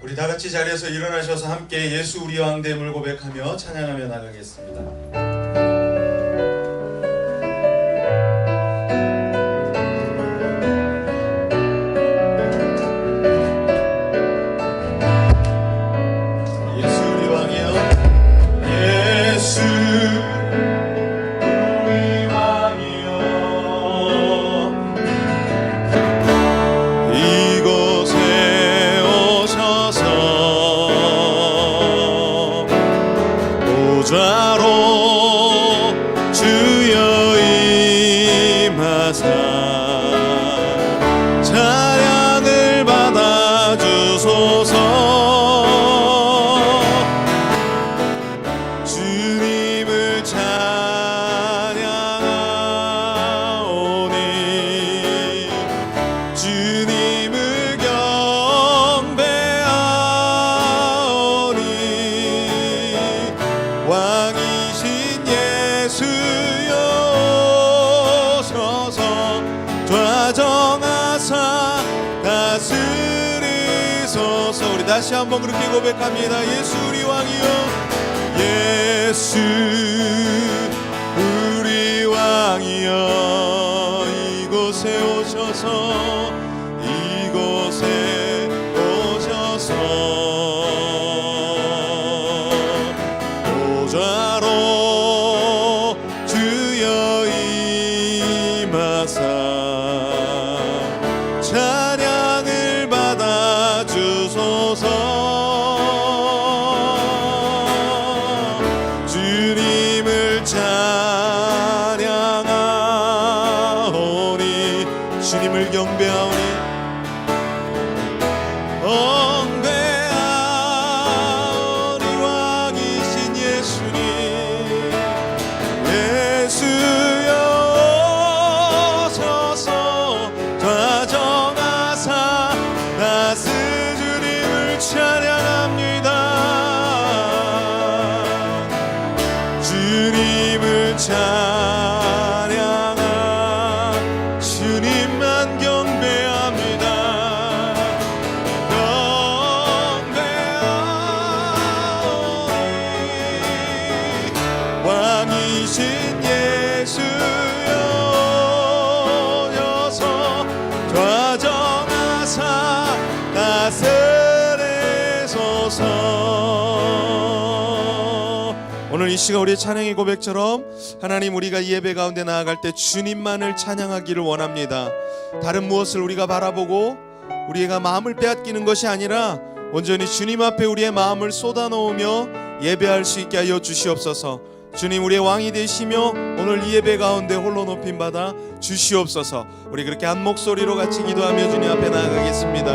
우리 다 같이 자리에서 일어나셔서 함께 예수 우리 왕됨을 고백하며 찬양하며 나가겠습니다. 찬양을 받아주소서. 주님을 찬양하오니 주님을 경배하오니 왕이신 예수여 오셔서 좌정하사 다스리소서. 우리 다시 한번 그렇게 고백합니다. 예수 우리 왕이여, 예수 우리 왕이여, 이곳에 오셔서 이곳에 오셔서 보좌로 주여 임하사 찬양을 받아주소서. 주님을 찬양하오니 주님을 경배하오니 경배하오니 왕이신 예수님 예수여 오셔서 좌정하사 다스 주님을 찬양합니다. 주님을 찬양하 주님만 경배합니다. 경배하오니 왕이신 예수여 오셔서 좌정하사 다스리소서. 오늘 이 시간 우리의 찬양의 고백처럼 하나님, 우리가 이 예배 가운데 나아갈 때 주님만을 찬양하기를 원합니다. 다른 무엇을 우리가 바라보고 우리가 마음을 빼앗기는 것이 아니라 온전히 주님 앞에 우리의 마음을 쏟아놓으며 예배할 수 있게 하여 주시옵소서. 주님, 우리의 왕이 되시며 오늘 이 예배 가운데 홀로 높임 받아 주시옵소서. 우리 그렇게 한 목소리로 같이 기도하며 주님 앞에 나아가겠습니다.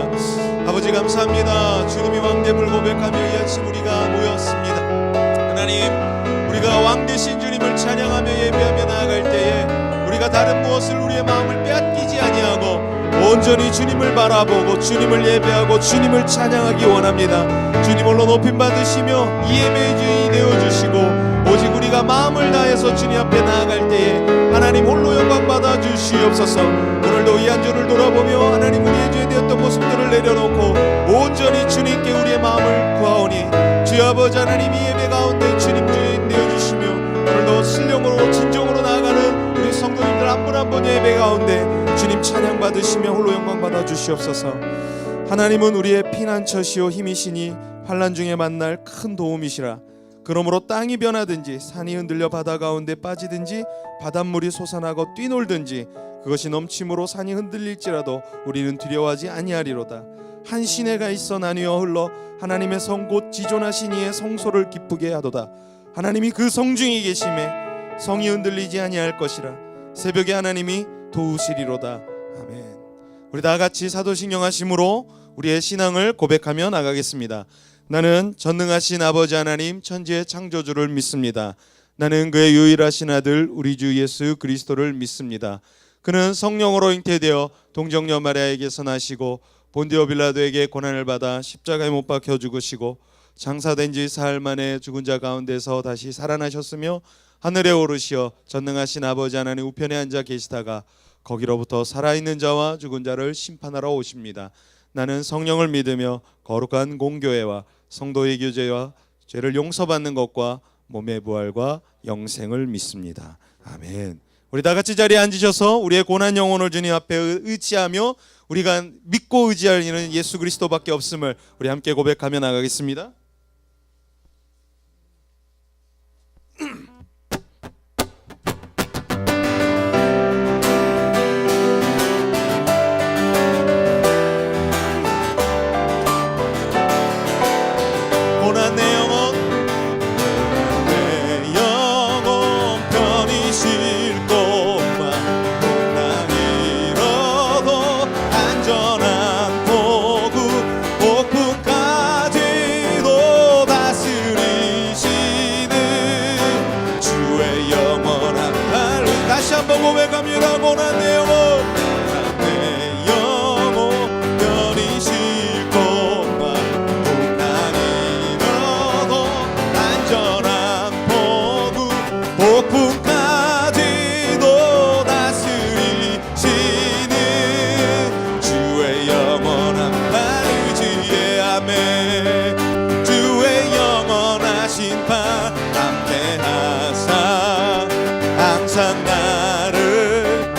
아버지 감사합니다. 주님이 왕됨을 고백하며 이 아침 우리가 모였습니다. 하나님, 우리가 왕 되신 주님을 찬양하며 예배하며 나아갈 때에 우리가 다른 무엇을 우리의 마음을 빼앗기지 아니하고 온전히 주님을 바라보고 주님을 예배하고 주님을 찬양하기 원합니다. 주님 홀로 높임 받으시며 이 예배의 주인이 되어주시고 오직 우리가 마음을 다해서 주님 앞에 나아갈 때에 하나님 홀로 영광 받아 주시옵소서. 오늘도 이 한주를 돌아보며 하나님 우리의 죄에 되었던 모습들을 내려놓고 온전히 주님께 우리의 마음을 구하오니 주여 아버지 하나님, 이 예배 가운데 주님 주인 되어주시며 오늘도 신령으로 진정으로 나아가는 우리 성도님들 한 분 한 분 예배 가운데 주님 찬양 받으시며 홀로 영광 받아 주시옵소서. 하나님은 우리의 피난처시오 힘이시니 환난 중에 만날 큰 도움이시라. 그러므로 땅이 변하든지 산이 흔들려 바다 가운데 빠지든지 바닷물이 솟아나고 뛰놀든지 그것이 넘침으로 산이 흔들릴지라도 우리는 두려워하지 아니하리로다. 한 시내가 있어 나뉘어 흘러 하나님의 성 곧 지존하신 이의 성소를 기쁘게 하도다. 하나님이 그 성중에 계심에 성이 흔들리지 아니할 것이라. 새벽에 하나님이 도우시리로다. 아멘. 우리 다 같이 사도신경 하심으로 우리의 신앙을 고백하며 나가겠습니다. 나는 전능하신 아버지 하나님 천지의 창조주를 믿습니다. 나는 그의 유일하신 아들 우리 주 예수 그리스도를 믿습니다. 그는 성령으로 잉태되어 동정녀 마리아에게서 나시고 본디오 빌라도에게 고난을 받아 십자가에 못 박혀 죽으시고 장사된 지 사흘 만에 죽은 자 가운데서 다시 살아나셨으며 하늘에 오르시어 전능하신 아버지 하나님 우편에 앉아 계시다가 거기로부터 살아있는 자와 죽은 자를 심판하러 오십니다. 나는 성령을 믿으며 거룩한 공교회와 성도의 교제와 죄를 용서받는 것과 몸의 부활과 영생을 믿습니다. 아멘. 우리 다 같이 자리에 앉으셔서 우리의 고난 영혼을 주님 앞에 의지하며 우리가 믿고 의지할 이는 예수 그리스도밖에 없음을 우리 함께 고백하며 나가겠습니다. 고난 내 영혼, 내 영혼 편히 쉴 곳만 고난 잃어도 안전한 포구 폭풍까지도 다스리시는 주의 영원한 팔을 다시 한번 고백합니다. 고난 내 영혼, 내 영혼 편히 쉴 곳만 안전한 폭우 폭풍까지도 다스리시는 주의 영원한 팔 의지에 아멘. 주의 영원하신 팔 함께하사 항상 나를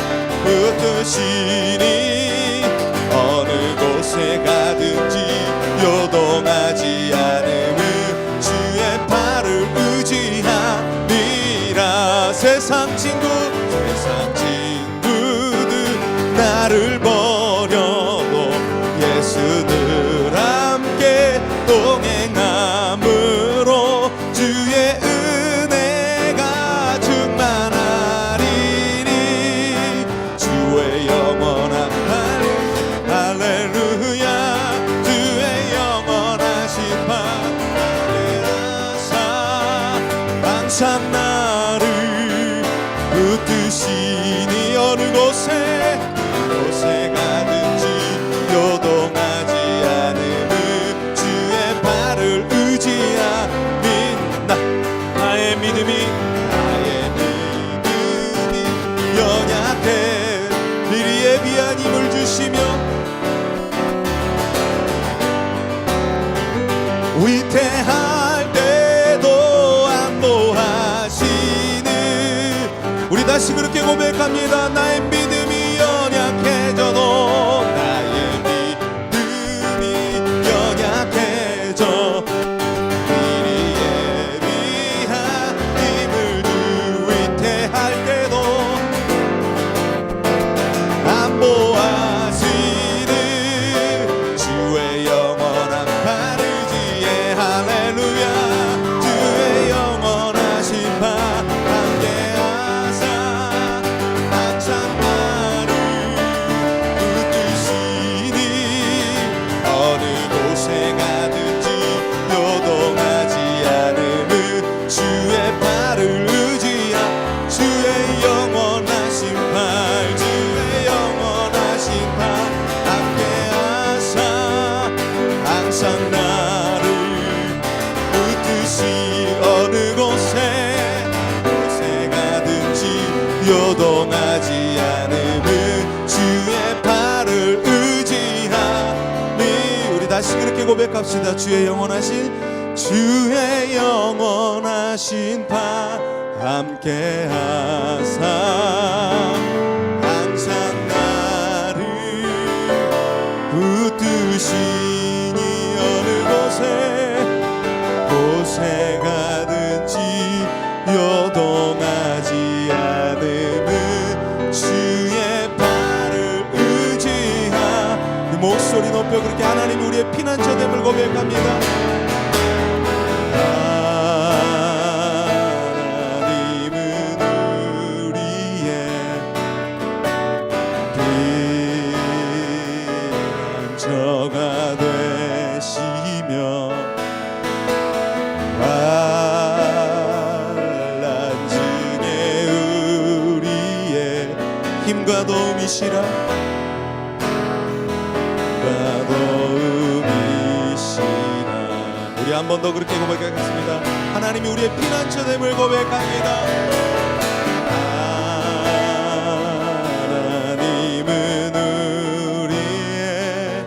붙드시니 어느 곳에 가든지 요동하지 않음을 주의 팔을 의지하리라. 세상 친구들 나를 버려도 예수 늘 함께 동행함으로 주의 은혜가 충만하리니 주의 영원한 팔 할렐루야. 주의 영원하신 팔 항상 나를 붙드시니 어느 곳에 가든지 요동하지 않음을 주의 발을 의지하니 나의 믿음이 연약해 미리 예비한 힘을 주시며 위태할 때도 안보하시는 우리 다시 그렇게 고백합니다. 나의 믿음이 연약해져도 나의 믿음이 연약해져 미리 예비한 힘을 주 위태할 때도 안보하시는 주의 영원한 팔 의지에 할렐루야. 주의 영원하신 팔 함께하사 항상 나를 붙드시니 어느 곳에 가든지 요동하지 않음을 주의 팔을 의지하 주의 영원하신 팔 주의 영원하신 팔 함께하사 항상 나를 붙드시 어느 곳에 가든지 요동하지 않음을 주의 팔을 의지하니 우리 다시 그렇게 고백합시다. 주의 영원하신 팔 함께하사 항상 나를 붙드시니 어느 곳에 가든지 요동하지 않음을 주의 팔을 의지하 목소리 높여 그렇게 하나님 우리의 피난처됨을 고백합니다. 하나님은 우리의 피난처가 되시며 환난 중에 우리의 힘과 도움이시라. 우리 한 번 더 그렇게 고백하겠습니다. 하나님이 우리의 피난처됨을 고백합니다. 하나님은 우리의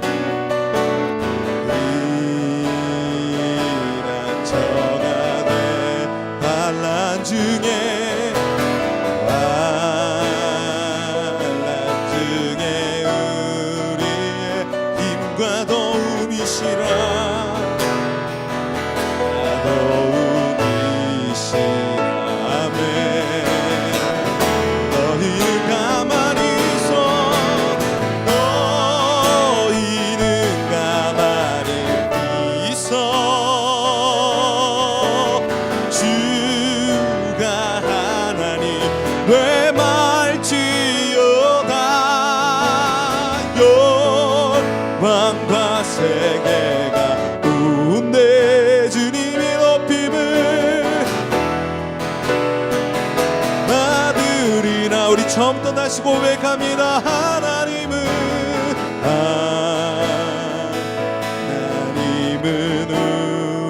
처음부터 다시 고백합니다. 하나님은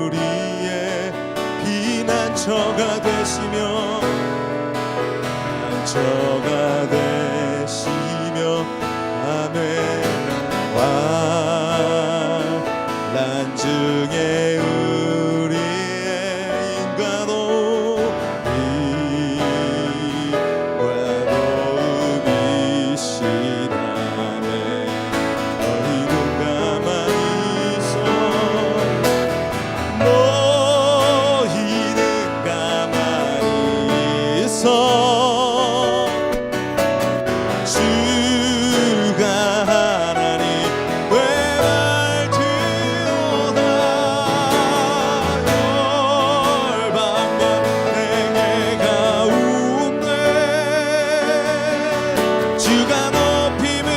우리의 피난처가 되시며 아멘. 환난 중에 우리의 인과도 도움이시라네. 너희는 가만히 있어. 너희는 가만히 있어. 주가 하나님 외발지어다. 열방과 내게 가운데 주가 높임을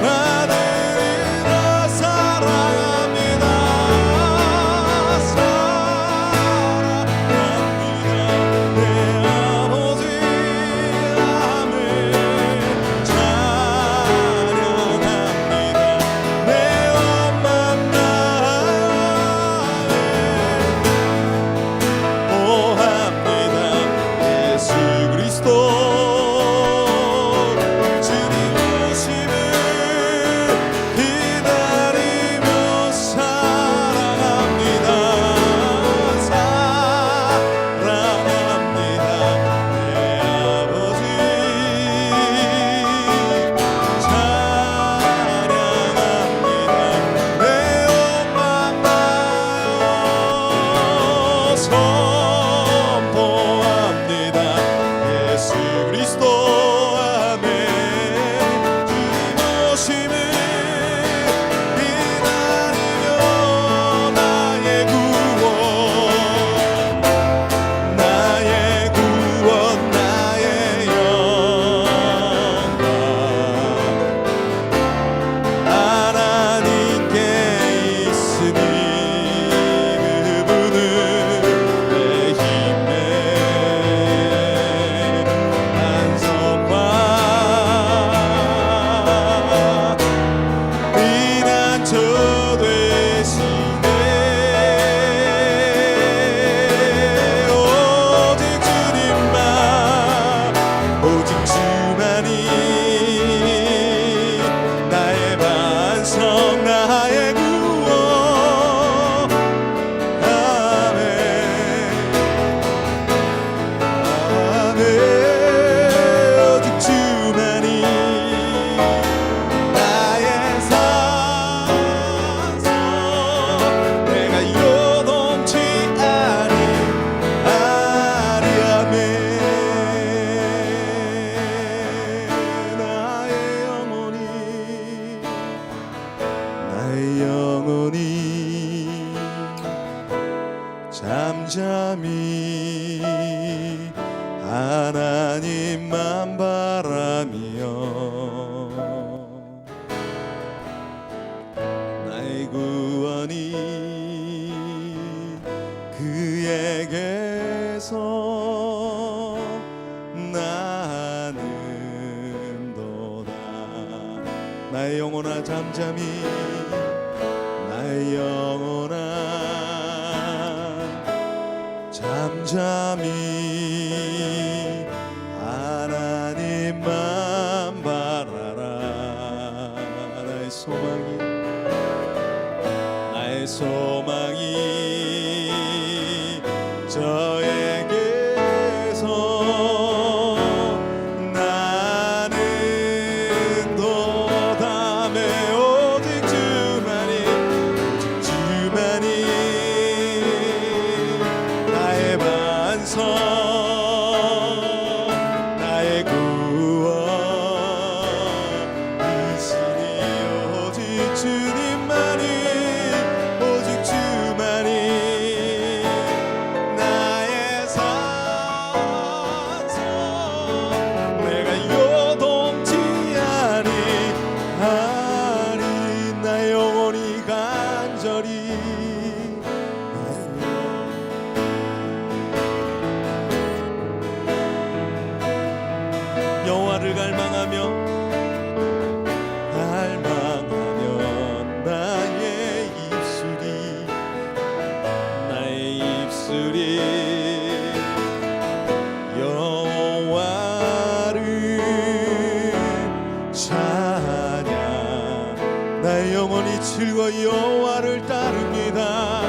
받으리라. 사랑합니다. 사랑합니다. 내 아버지. 아멘. 찬양합니다. 내 엄마 오합니다. 예수 그리스도 주님 오심을 기다리며 사랑합니다. 사랑합니다. 내 아버지. 찬양합니다. 내 엄마 선포합니다. 예수 그리스도 아멘. 주님 오심을 기다리며 나의 구원 나의 구원 나의 영광 하나님께 있으니 그분은 내 힘의 안성과 피난처 되시네. 오직 주님만 오직 주만이 나의 반석 나의 구원. 아멘. 아멘. 오직 주만이 나의 산성 내가 요동치 아니하리아멘. 나의 영혼이 잠잠히 하나님만 바라며 나의 구원이 그에게서 나는도다. 나의 영혼아 잠잠히 나의 영혼아 잠잠히 하나님만 바라라. 나의 소망이 저에게서 나는 도담에 오직 주만이 나의 반석 나의 구원이시니 오직 주님만이 오직 주만이 주와 여호와를 따릅니다.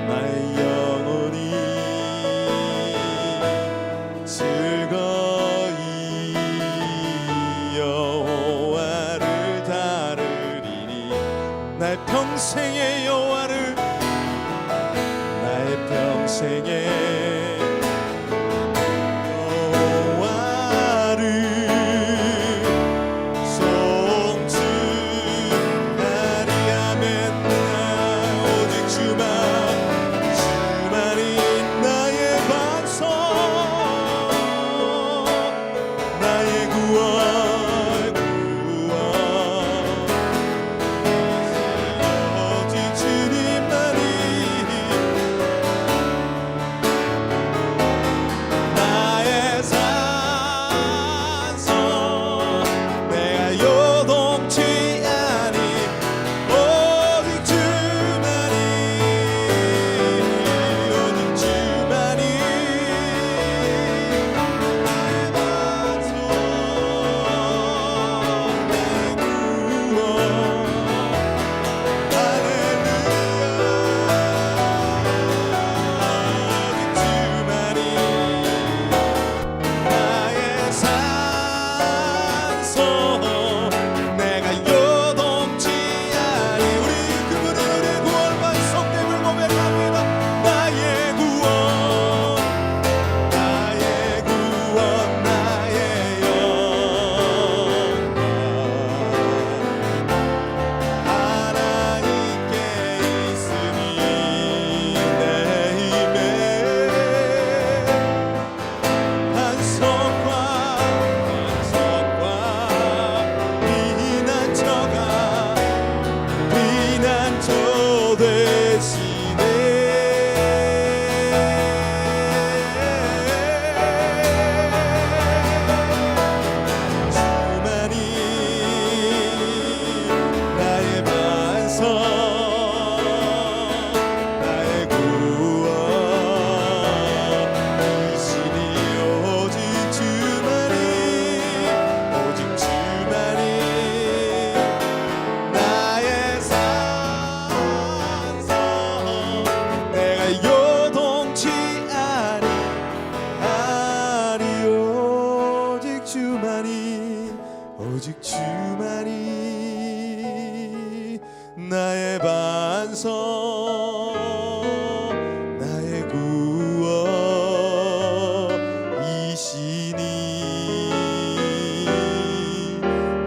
나의 영혼이 즐거이 여호와를 따르리니 나의 평생의 여호와를 나의 평생의 오직 주만이 나의 반석 나의 구원이시니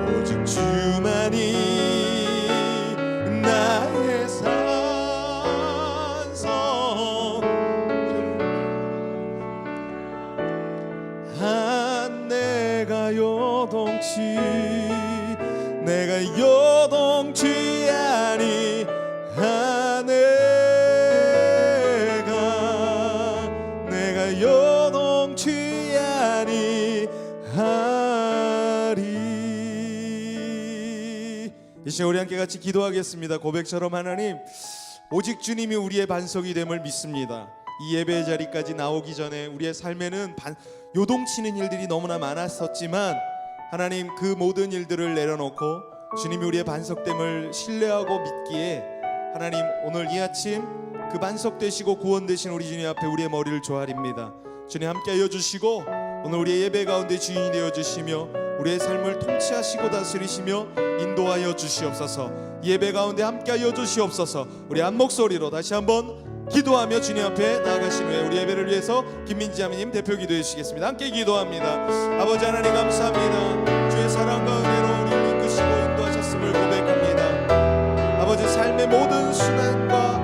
오직 주만이 나의 산성 내가 요동치 아니 내가 요동치 아니하리. 이 시간 우리 함께 같이 기도하겠습니다. 고백처럼 하나님, 오직 주님이 우리의 반석이 됨을 믿습니다. 이 예배의 자리까지 나오기 전에 우리의 삶에는 요동치는 일들이 너무나 많았었지만 하나님, 그 모든 일들을 내려놓고 주님이 우리의 반석됨을 신뢰하고 믿기에 하나님, 오늘 이 아침 그 반석 되시고 구원 되신 우리 주님 앞에 우리의 머리를 조아립니다. 주님 함께하여 주시고 오늘 우리의 예배 가운데 주인이 되어 주시며 우리의 삶을 통치하시고 다스리시며 인도하여 주시옵소서. 예배 가운데 함께하여 주시옵소서. 우리 한 목소리로 다시 한번 기도하며 주님 앞에 나아가신 후에 우리 예배를 위해서 김민지 아미님 대표 기도해 주시겠습니다. 함께 기도합니다. 아버지 하나님 감사합니다. 주의 사랑과 은혜로 우리를 이끄시고 인도하셨음을 고백합니다. 아버지, 삶의 모든 순환과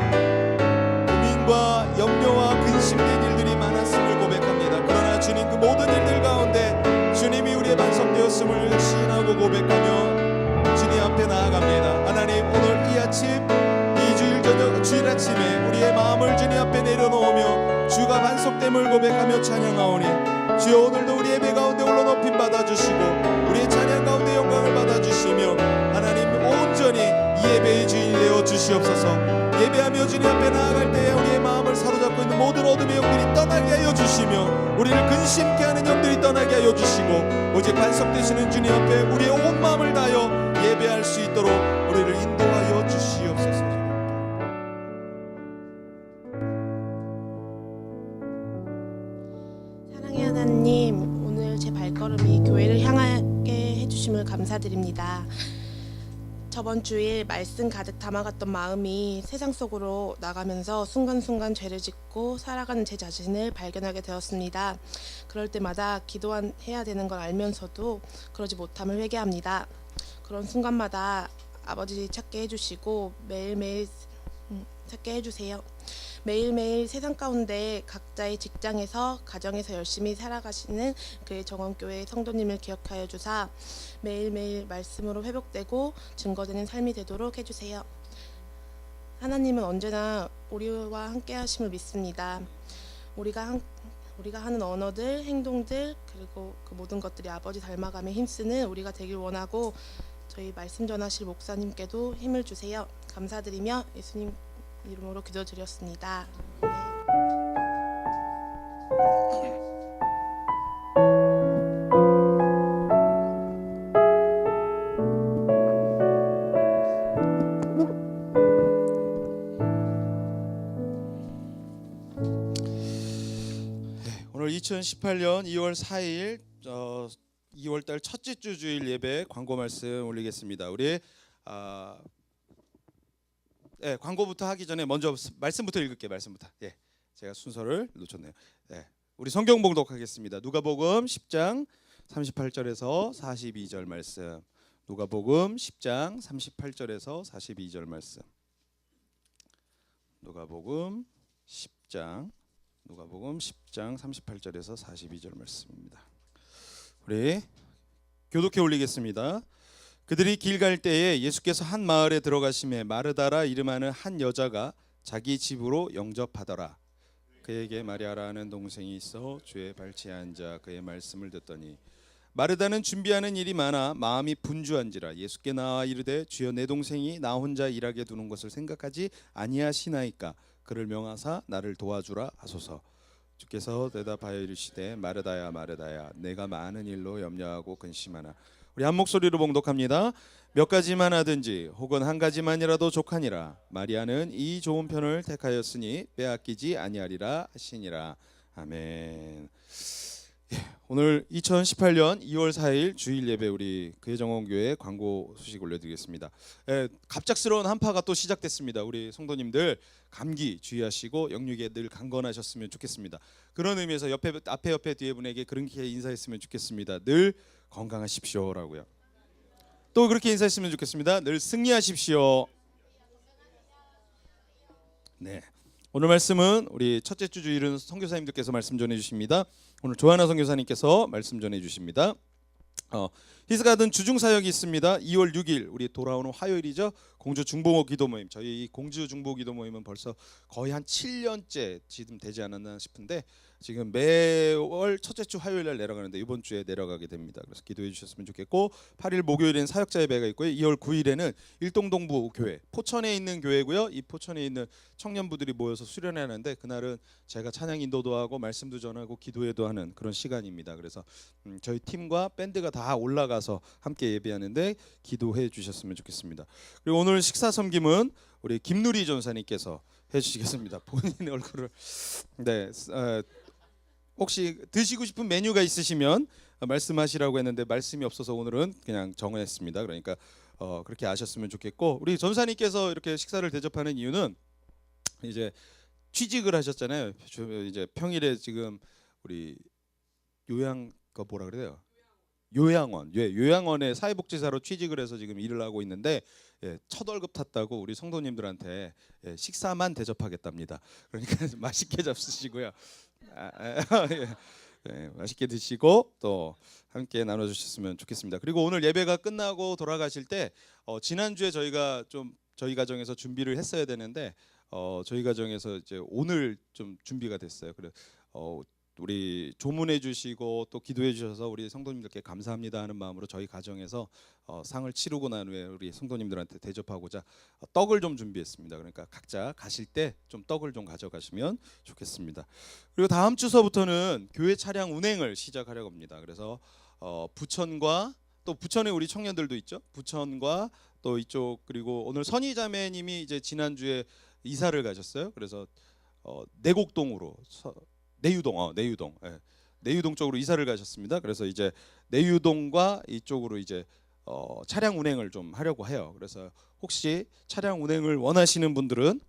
고민과 염려와 근심된 일들이 많았음을 고백합니다. 그러나 주님, 그 모든 일들 가운데 주님이 우리의 반석되었음을 시인하고 고백하며 주님 앞에 나아갑니다. 하나님, 오늘 이 아침 주일 아침에 우리의 마음을 주님 앞에 내려놓으며 주가 반석됨을 고백하며 찬양하오니 주여, 오늘도 우리 예배 가운데 홀로 높임 받아주시고 우리의 찬양 가운데 영광을 받아주시며 하나님, 온전히 이 예배의 주인이 되어 주시옵소서. 예배하며 주님 앞에 나아갈 때에 우리의 마음을 사로잡고 있는 모든 어둠의 영들이 떠나게 하여 주시며 우리를 근심케 하는 영들이 떠나게 하여 주시고 오직 반석 되시는 주님 앞에 우리의 온 마음을 다하여 예배할 수 있도록 우리를 인도하여 주시옵소서. 감사드립니다. 저번 주일 말씀 가득 담아갔던 마음이 세상 속으로 나가면서 순간순간 죄를 짓고 살아가는 제 자신을 발견하게 되었습니다. 그럴 때마다 기도해야 되는 걸 알면서도 그러지 못함을 회개합니다. 그런 순간마다 아버지 찾게 해주시고 매일매일 찾게 해주세요. 매일매일 세상 가운데 각자의 직장에서 가정에서 열심히 살아가시는 그의 정원교회 성도님을 기억하여 주사 매일매일 말씀으로 회복되고 증거되는 삶이 되도록 해주세요. 하나님은 언제나 우리와 함께 하심을 믿습니다. 우리가 하는 언어들, 행동들 그리고 그 모든 것들이 아버지 닮아가며 힘쓰는 우리가 되길 원하고 저희 말씀 전하실 목사님께도 힘을 주세요. 감사드리며 예수님 이름으로 기도드렸습니다. 오늘 2018년 2월 4일 2월달 첫째 주 주일 예배 광고 말씀 올리겠습니다. 우리 광고부터 하기 전에 먼저 말씀부터 읽을게요. 말씀부터. 제가 순서를 놓쳤네요. 우리 성경 봉독하겠습니다. 누가복음 10장 38절에서 42절 말씀. 누가복음 10장 38절에서 42절 말씀. 누가복음 10장 38절에서 42절 말씀입니다. 우리 교독해 올리겠습니다. 그들이 길 갈 때에 예수께서 한 마을에 들어가심에 마르다라 이름하는 한 여자가 자기 집으로 영접하더라. 그에게 마리아라는 동생이 있어 주의 발치에 앉아 그의 말씀을 듣더니 마르다는 준비하는 일이 많아 마음이 분주한지라 예수께 나와 이르되 주여 내 동생이 나 혼자 일하게 두는 것을 생각하지 아니하시나이까 그를 명하사 나를 도와주라 하소서. 주께서 대답하여 이르시되 마르다야 마르다야 내가 많은 일로 염려하고 근심하나. 우리 한 목소리로 봉독합니다. 몇 가지만 하든지 혹은 한 가지만이라도 족하니라. 마리아는 이 좋은 편을 택하였으니 빼앗기지 아니하리라 하시니라. 아멘. 오늘 2018년 2월 4일 주일 예배 우리 그의정원교회 광고 소식 올려드리겠습니다. 갑작스러운 한파가 또 시작됐습니다. 우리 성도님들 감기 주의하시고 영육에 늘 강건하셨으면 좋겠습니다. 그런 의미에서 앞에 뒤에 분에게 그렇게 인사했으면 좋겠습니다. 늘 건강하십시오라고요. 또 그렇게 인사했으면 좋겠습니다. 늘 승리하십시오. 네. 오늘 말씀은 우리 첫째 주 주일은 선교사님들께서 말씀 전해 주십니다. 오늘 조하나 선교사님께서 말씀 전해 주십니다. 히스가든 주중 사역이 있습니다. 2월 6일 우리 돌아오는 화요일이죠. 공주 중보모 기도 모임. 저희 이 공주 중보 기도 모임은 벌써 거의 한 7년째 지금 되지 않았나 싶은데 지금 매월 첫째 주 화요일 날 내려가는데 이번 주에 내려가게 됩니다. 그래서 기도해 주셨으면 좋겠고 8일 목요일에는 사역자 예배가 있고요. 2월 9일에는 일동동부 교회 포천에 있는 교회고요. 이 포천에 있는 청년부들이 모여서 수련회 하는데 그날은 제가 찬양 인도도 하고 말씀도 전하고 기도회도 하는 그런 시간입니다. 그래서 저희 팀과 밴드가 다 올라가서 함께 예배하는데 기도해 주셨으면 좋겠습니다. 그리고 오늘 식사 섬김은 우리 김누리 전사님께서 해주시겠습니다. 본인의 얼굴을 혹시 드시고 싶은 메뉴가 있으시면 말씀하시라고 했는데 말씀이 없어서 오늘은 그냥 정했습니다. 그러니까 그렇게 아셨으면 좋겠고 우리 전사님께서 이렇게 식사를 대접하는 이유는 이제 취직을 하셨잖아요. 이제 평일에 지금 우리 뭐라 그래요? 요양원에 사회복지사로 취직을 해서 지금 일을 하고 있는데 첫 월급 탔다고 우리 성도님들한테 식사만 대접하겠답니다. 그러니까 맛있게 잡수시고요. 맛있게 드시고 또 함께 나눠주셨으면 좋겠습니다. 그리고 오늘 예배가 끝나고 돌아가실 때 지난주에 저희가 좀 저희 가정에서 준비를 했어야 되는데 저희 가정에서 이제 오늘 좀 준비가 됐어요. 그래 우리 조문해 주시고 또 기도해 주셔서 우리 성도님들께 감사합니다 하는 마음으로 저희 가정에서 상을 치르고 난 후에 우리 성도님들한테 대접하고자 떡을 좀 준비했습니다. 그러니까 각자 가실 때 좀 떡을 좀 가져가시면 좋겠습니다. 그리고 다음 주서부터는 교회 차량 운행을 시작하려고 합니다. 그래서 부천과 또 부천에 우리 청년들도 있죠. 부천과 또 이쪽 그리고 오늘 선희 자매님이 이제 지난주에 이사를 가셨어요. 그래서 내곡동으로 내유동 쪽으로 이사를 가셨습니다. 그래서 이제 내유동과 이쪽으로 이제 차량 운행을 좀 하려고 해요. 그래서 혹시 차량 운행을 원하시는 분들은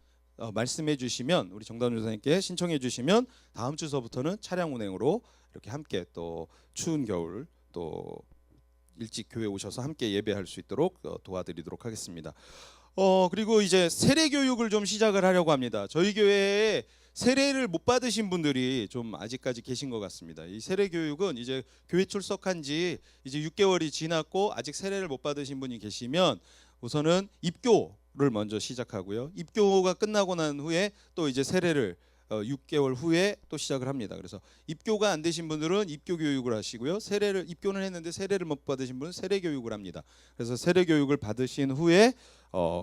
말씀해 주시면 우리 정다운 전사님께 신청해 주시면 다음 주서부터는 차량 운행으로 이렇게 함께 또 추운 겨울 또 일찍 교회 오셔서 함께 예배할 수 있도록 도와드리도록 하겠습니다. 그리고 이제 세례 교육을 좀 시작을 하려고 합니다. 저희 교회에 세례를 못 받으신 분들이 좀 아직까지 계신 것 같습니다. 이 세례 교육은 이제 교회 출석한 지 이제 6개월이 지났고 아직 세례를 못 받으신 분이 계시면 우선은 입교를 먼저 시작하고요. 입교가 끝나고 난 후에 또 이제 세례를 6개월 후에 또 시작을 합니다. 그래서 입교가 안 되신 분들은 입교 교육을 하시고요. 세례를 입교는 했는데 세례를 못 받으신 분은 세례 교육을 합니다. 그래서 세례 교육을 받으신 후에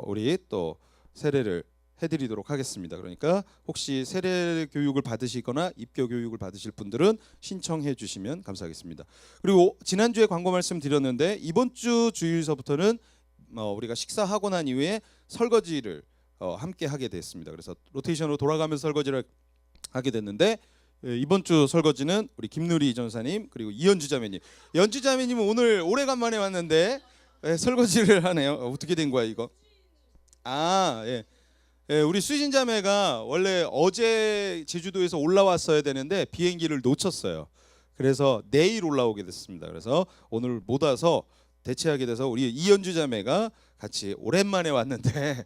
우리 또 세례를 해드리도록 하겠습니다. 그러니까 혹시 세례 교육을 받으시거나 입교 교육을 받으실 분들은 신청해 주시면 감사하겠습니다. 그리고 지난주에 광고 말씀 드렸는데 이번 주 주일서부터는 우리가 식사하고 난 이후에 설거지를 함께 하게 됐습니다. 그래서 로테이션으로 돌아가면서 설거지를 하게 됐는데 이번 주 설거지는 우리 김누리 전사님 그리고 이연주 자매님. 연주 자매님은 오늘 오래간만에 왔는데 설거지를 하네요. 어떻게 된 거야 이거? 예. 우리 수진 자매가 원래 어제 제주도에서 올라왔어야 되는데 비행기를 놓쳤어요. 그래서 내일 올라오게 됐습니다. 그래서 오늘 못 와서 대체하게 돼서 우리 이연주 자매가 같이 오랜만에 왔는데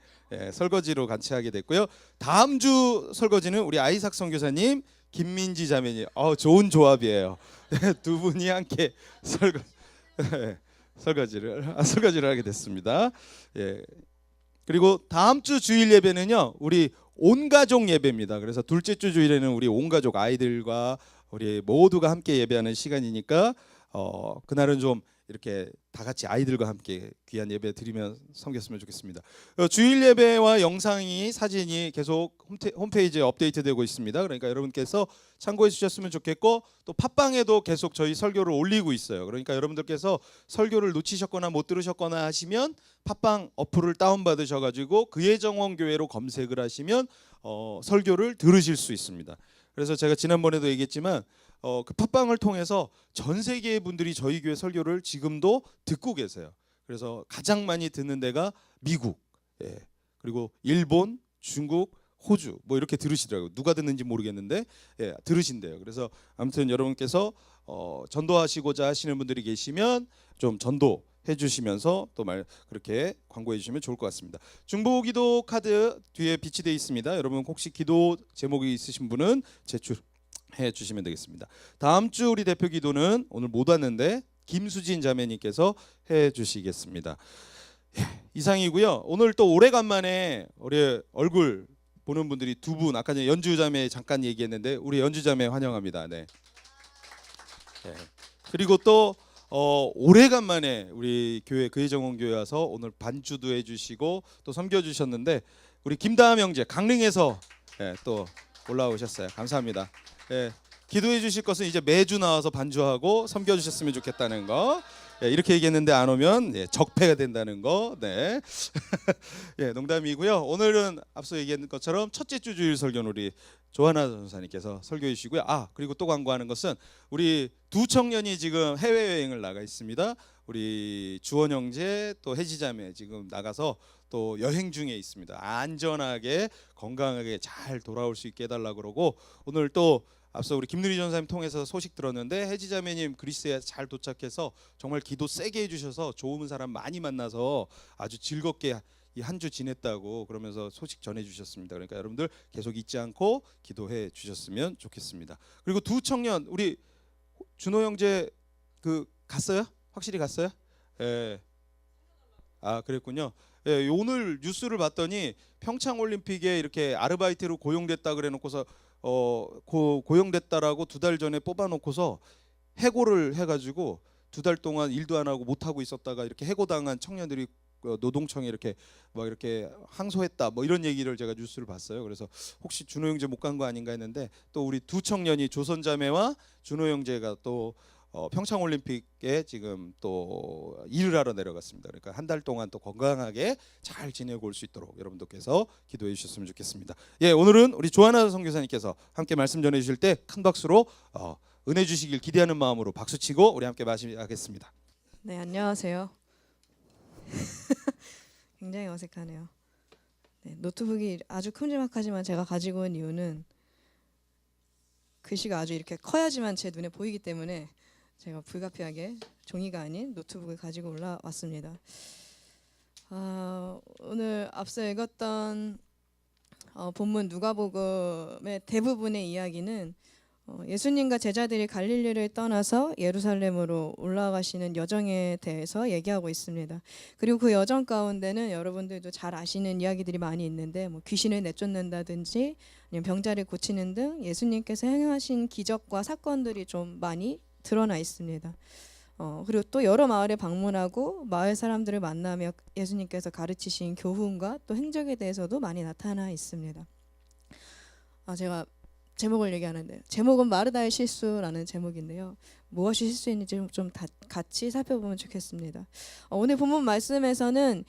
설거지로 같이 하게 됐고요. 다음 주 설거지는 우리 아이삭 선교사님, 김민지 자매님. 좋은 조합이에요. 두 분이 함께 설거지를 하게 됐습니다. 그리고 다음 주 주일 예배는요. 우리 온 가족 예배입니다. 그래서 둘째 주 주일에는 우리 온 가족 아이들과 우리 모두가 함께 예배하는 시간이니까 그날은 좀 이렇게 다 같이 아이들과 함께 귀한 예배 드리면 섬겼으면 좋겠습니다. 주일 예배와 영상이 사진이 계속 홈페이지에 업데이트되고 있습니다. 그러니까 여러분께서 참고해 주셨으면 좋겠고 또 팟빵에도 계속 저희 설교를 올리고 있어요. 그러니까 여러분들께서 설교를 놓치셨거나 못 들으셨거나 하시면 팟빵 어플을 다운받으셔 가지고 그의 정원 교회로 검색을 하시면 설교를 들으실 수 있습니다. 그래서 제가 지난번에도 얘기했지만 그 팟빵을 통해서 전 세계의 분들이 저희 교회 설교를 지금도 듣고 계세요. 그래서 가장 많이 듣는 데가 미국, 그리고 일본, 중국, 호주 뭐 이렇게 들으시더라고요. 누가 듣는지 모르겠는데 들으신대요. 그래서 아무튼 여러분께서 전도하시고자 하시는 분들이 계시면 좀 전도해 주시면서 또 그렇게 광고해 주시면 좋을 것 같습니다. 중보기도 카드 뒤에 비치되어 있습니다. 여러분 혹시 기도 제목이 있으신 분은 제출해 주시면 되겠습니다. 다음 주 우리 대표 기도는 오늘 못 왔는데 김수진 자매님께서 해 주시겠습니다. 이상이고요. 오늘 또 오래간만에 우리 얼굴 보는 분들이 두 분, 아까 전에 연주 자매 잠깐 얘기했는데 우리 연주 자매 환영합니다. 그리고 또 오래간만에 우리 교회 그의 정원 교회 와서 오늘 반주도 해주시고 또 섬겨주셨는데 우리 김다함 형제 강릉에서 또 올라오셨어요. 감사합니다. 기도해 주실 것은 이제 매주 나와서 반주하고 섬겨주셨으면 좋겠다는 거. 이렇게 얘기했는데 안 오면 적폐가 된다는 거. 농담이고요. 오늘은 앞서 얘기한 것처럼 첫째 주 주일 설교는 우리 조하나 전사님께서 설교해 주시고요. 그리고 또 광고하는 것은 우리 두 청년이 지금 해외여행을 나가 있습니다. 우리 주원 형제 또 혜지자매 지금 나가서 또 여행 중에 있습니다. 안전하게 건강하게 잘 돌아올 수 있게 해달라고 그러고 오늘 또 앞서 우리 김누리 전사님 통해서 소식 들었는데 혜지자매님 그리스에 잘 도착해서 정말 기도 세게 해주셔서 좋은 사람 많이 만나서 아주 즐겁게 이 한 주 지냈다고 그러면서 소식 전해주셨습니다. 그러니까 여러분들 계속 잊지 않고 기도해 주셨으면 좋겠습니다. 그리고 두 청년 우리 준호 형제 갔어요? 확실히 갔어요? 그랬군요. 오늘 뉴스를 봤더니 평창 올림픽에 이렇게 아르바이트로 고용됐다 그래놓고서 고용됐다라고 2달 전에 뽑아놓고서 해고를 해가지고 2달 동안 일도 안 하고 못 하고 있었다가 이렇게 해고당한 청년들이 노동청에 이렇게 항소했다 이런 얘기를 제가 뉴스를 봤어요. 그래서 혹시 준호 형제 못 간 거 아닌가 했는데 또 우리 두 청년이 조선자매와 준호 형제가 또 평창 올림픽에 지금 또 일을 하러 내려갔습니다. 그러니까 한 달 동안 또 건강하게 잘 지내고 올 수 있도록 여러분들께서 기도해 주셨으면 좋겠습니다. 오늘은 우리 조하나 선교사님께서 함께 말씀 전해 주실 때 큰 박수로 은혜 주시길 기대하는 마음으로 박수치고 우리 함께 마시겠습니다. 네, 안녕하세요. 굉장히 어색하네요. 네, 노트북이 아주 큼지막하지만 제가 가지고 온 이유는 글씨가 아주 이렇게 커야지만 제 눈에 보이기 때문에 제가 불가피하게 종이가 아닌 노트북을 가지고 올라왔습니다. 오늘 앞서 읽었던 본문 누가복음의 대부분의 이야기는 예수님과 제자들이 갈릴리를 떠나서 예루살렘으로 올라가시는 여정에 대해서 얘기하고 있습니다. 그리고 그 여정 가운데는 여러분들도 잘 아시는 이야기들이 많이 있는데 뭐 귀신을 내쫓는다든지 아니면 병자를 고치는 등 예수님께서 행하신 기적과 사건들이 좀 많이 드러나 있습니다. 그리고 또 여러 마을에 방문하고 마을 사람들을 만나며 예수님께서 가르치신 교훈과 또 행적에 대해서도 많이 나타나 있습니다. 제가 제목을 얘기하는데 제목은 마르다의 실수라는 제목인데요. 무엇이 실수인지 좀 같이 살펴보면 좋겠습니다. 오늘 본문 말씀에서는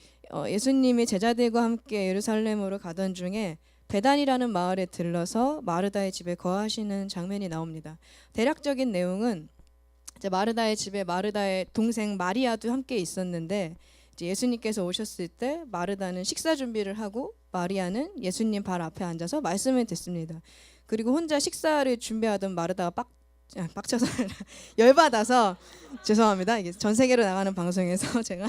예수님이 제자들과 함께 예루살렘으로 가던 중에 베단이라는 마을에 들러서 마르다의 집에 거하시는 장면이 나옵니다. 대략적인 내용은 이제 마르다의 집에 마르다의 동생 마리아도 함께 있었는데 이제 예수님께서 오셨을 때 마르다는 식사 준비를 하고 마리아는 예수님 발 앞에 앉아서 말씀을 듣습니다. 그리고 혼자 식사를 준비하던 마르다가 빡쳐서 열받아서 죄송합니다. 이게 전 세계로 나가는 방송에서 제가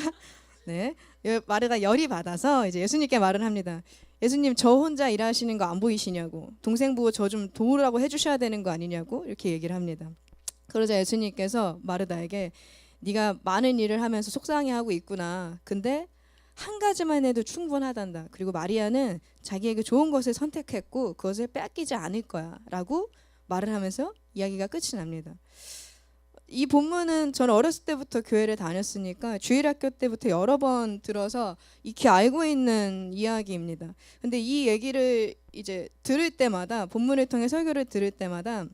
마르다가 열이 받아서 이제 예수님께 말을 합니다. 예수님 저 혼자 일하시는 거 안 보이시냐고 동생 보고 저 좀 도우라고 해주셔야 되는 거 아니냐고 이렇게 얘기를 합니다. 그러자 예수님께서 마르다에게 네가 많은 일을 하면서 속상해하고 있구나. 근데 한 가지만 해도 충분하단다. 그리고 마리아는 자기에게 좋은 것을 선택했고 그것을 빼앗기지 않을 거야 라고 말을 하면서 이야기가 끝이 납니다. 이 본문은 저는 어렸을 때부터 교회를 다녔으니까 주일학교 때부터 여러 번 들어서 익히 알고 있는 이야기입니다. 근데 이 얘기를 이제 들을 때마다 본문을 통해 설교를 들을 때마다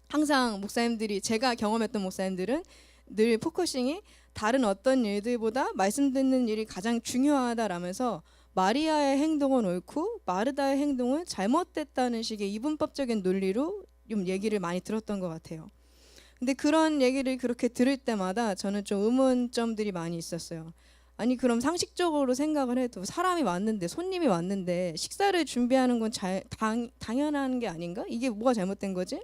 항상 목사님들이 제가 경험했던 목사님들은 늘 포커싱이 다른 어떤 일들보다 말씀 듣는 일이 가장 중요하다라면서 마리아의 행동은 옳고 마르다의 행동은 잘못됐다는 식의 이분법적인 논리로 좀 얘기를 많이 들었던 것 같아요. 근데 그런 얘기를 그렇게 들을 때마다 저는 좀 의문점들이 많이 있었어요. 아니 그럼 상식적으로 생각을 해도 사람이 왔는데 손님이 왔는데 식사를 준비하는 건 당연한 게 아닌가? 이게 뭐가 잘못된 거지?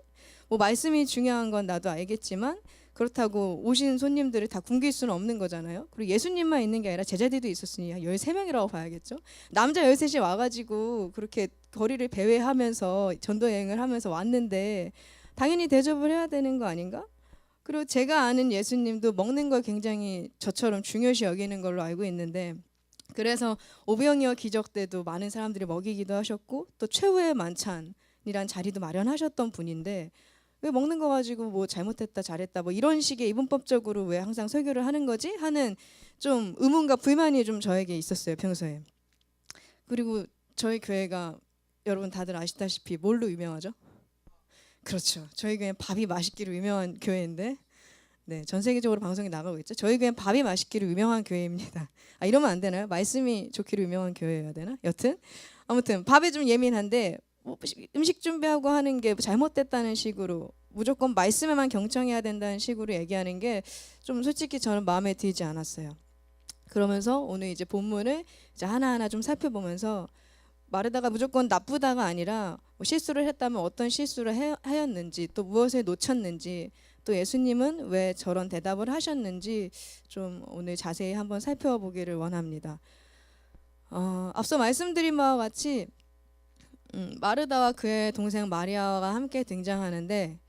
뭐 말씀이 중요한 건 나도 알겠지만 그렇다고 오신 손님들을 다 굶길 수는 없는 거잖아요. 그리고 예수님만 있는 게 아니라 제자들도 있었으니 13명이라고 봐야겠죠. 남자 13이 와가지고 그렇게 거리를 배회하면서 전도여행을 하면서 왔는데 당연히 대접을 해야 되는 거 아닌가? 그리고 제가 아는 예수님도 먹는 걸 굉장히 저처럼 중요시 여기는 걸로 알고 있는데 그래서 오병이어 기적 때도 많은 사람들이 먹이기도 하셨고 또 최후의 만찬이란 자리도 마련하셨던 분인데 왜 먹는 거 가지고 뭐 잘못했다 잘했다 뭐 이런 식의 이분법적으로 왜 항상 설교를 하는 거지? 하는 좀 의문과 불만이 좀 저에게 있었어요 평소에. 그리고 저희 교회가 여러분 다들 아시다시피 뭘로 유명하죠? 그렇죠. 저희 교회는 밥이 맛있기로 유명한 교회인데 전 세계적으로 방송이 나가고 있죠. 저희 교회는 밥이 맛있기로 유명한 교회입니다. 이러면 안 되나요? 말씀이 좋기로 유명한 교회여야 되나? 여튼 아무튼 밥에 좀 예민한데 음식 준비하고 하는 게 잘못됐다는 식으로 무조건 말씀에만 경청해야 된다는 식으로 얘기하는 게 좀 솔직히 저는 마음에 들지 않았어요. 그러면서 오늘 이제 본문을 이제 하나하나 좀 살펴보면서 마르다가 무조건 나쁘다가 아니라 뭐 실수를 했다면 어떤 실수를 하였는지 또 무엇을 놓쳤는지 또 예수님은 왜 저런 대답을 하셨는지 좀 오늘 자세히 한번 살펴보기를 원합니다. 앞서 말씀드린 바와 같이 마르다와 그의 동생 마리아가 함께 등장하는데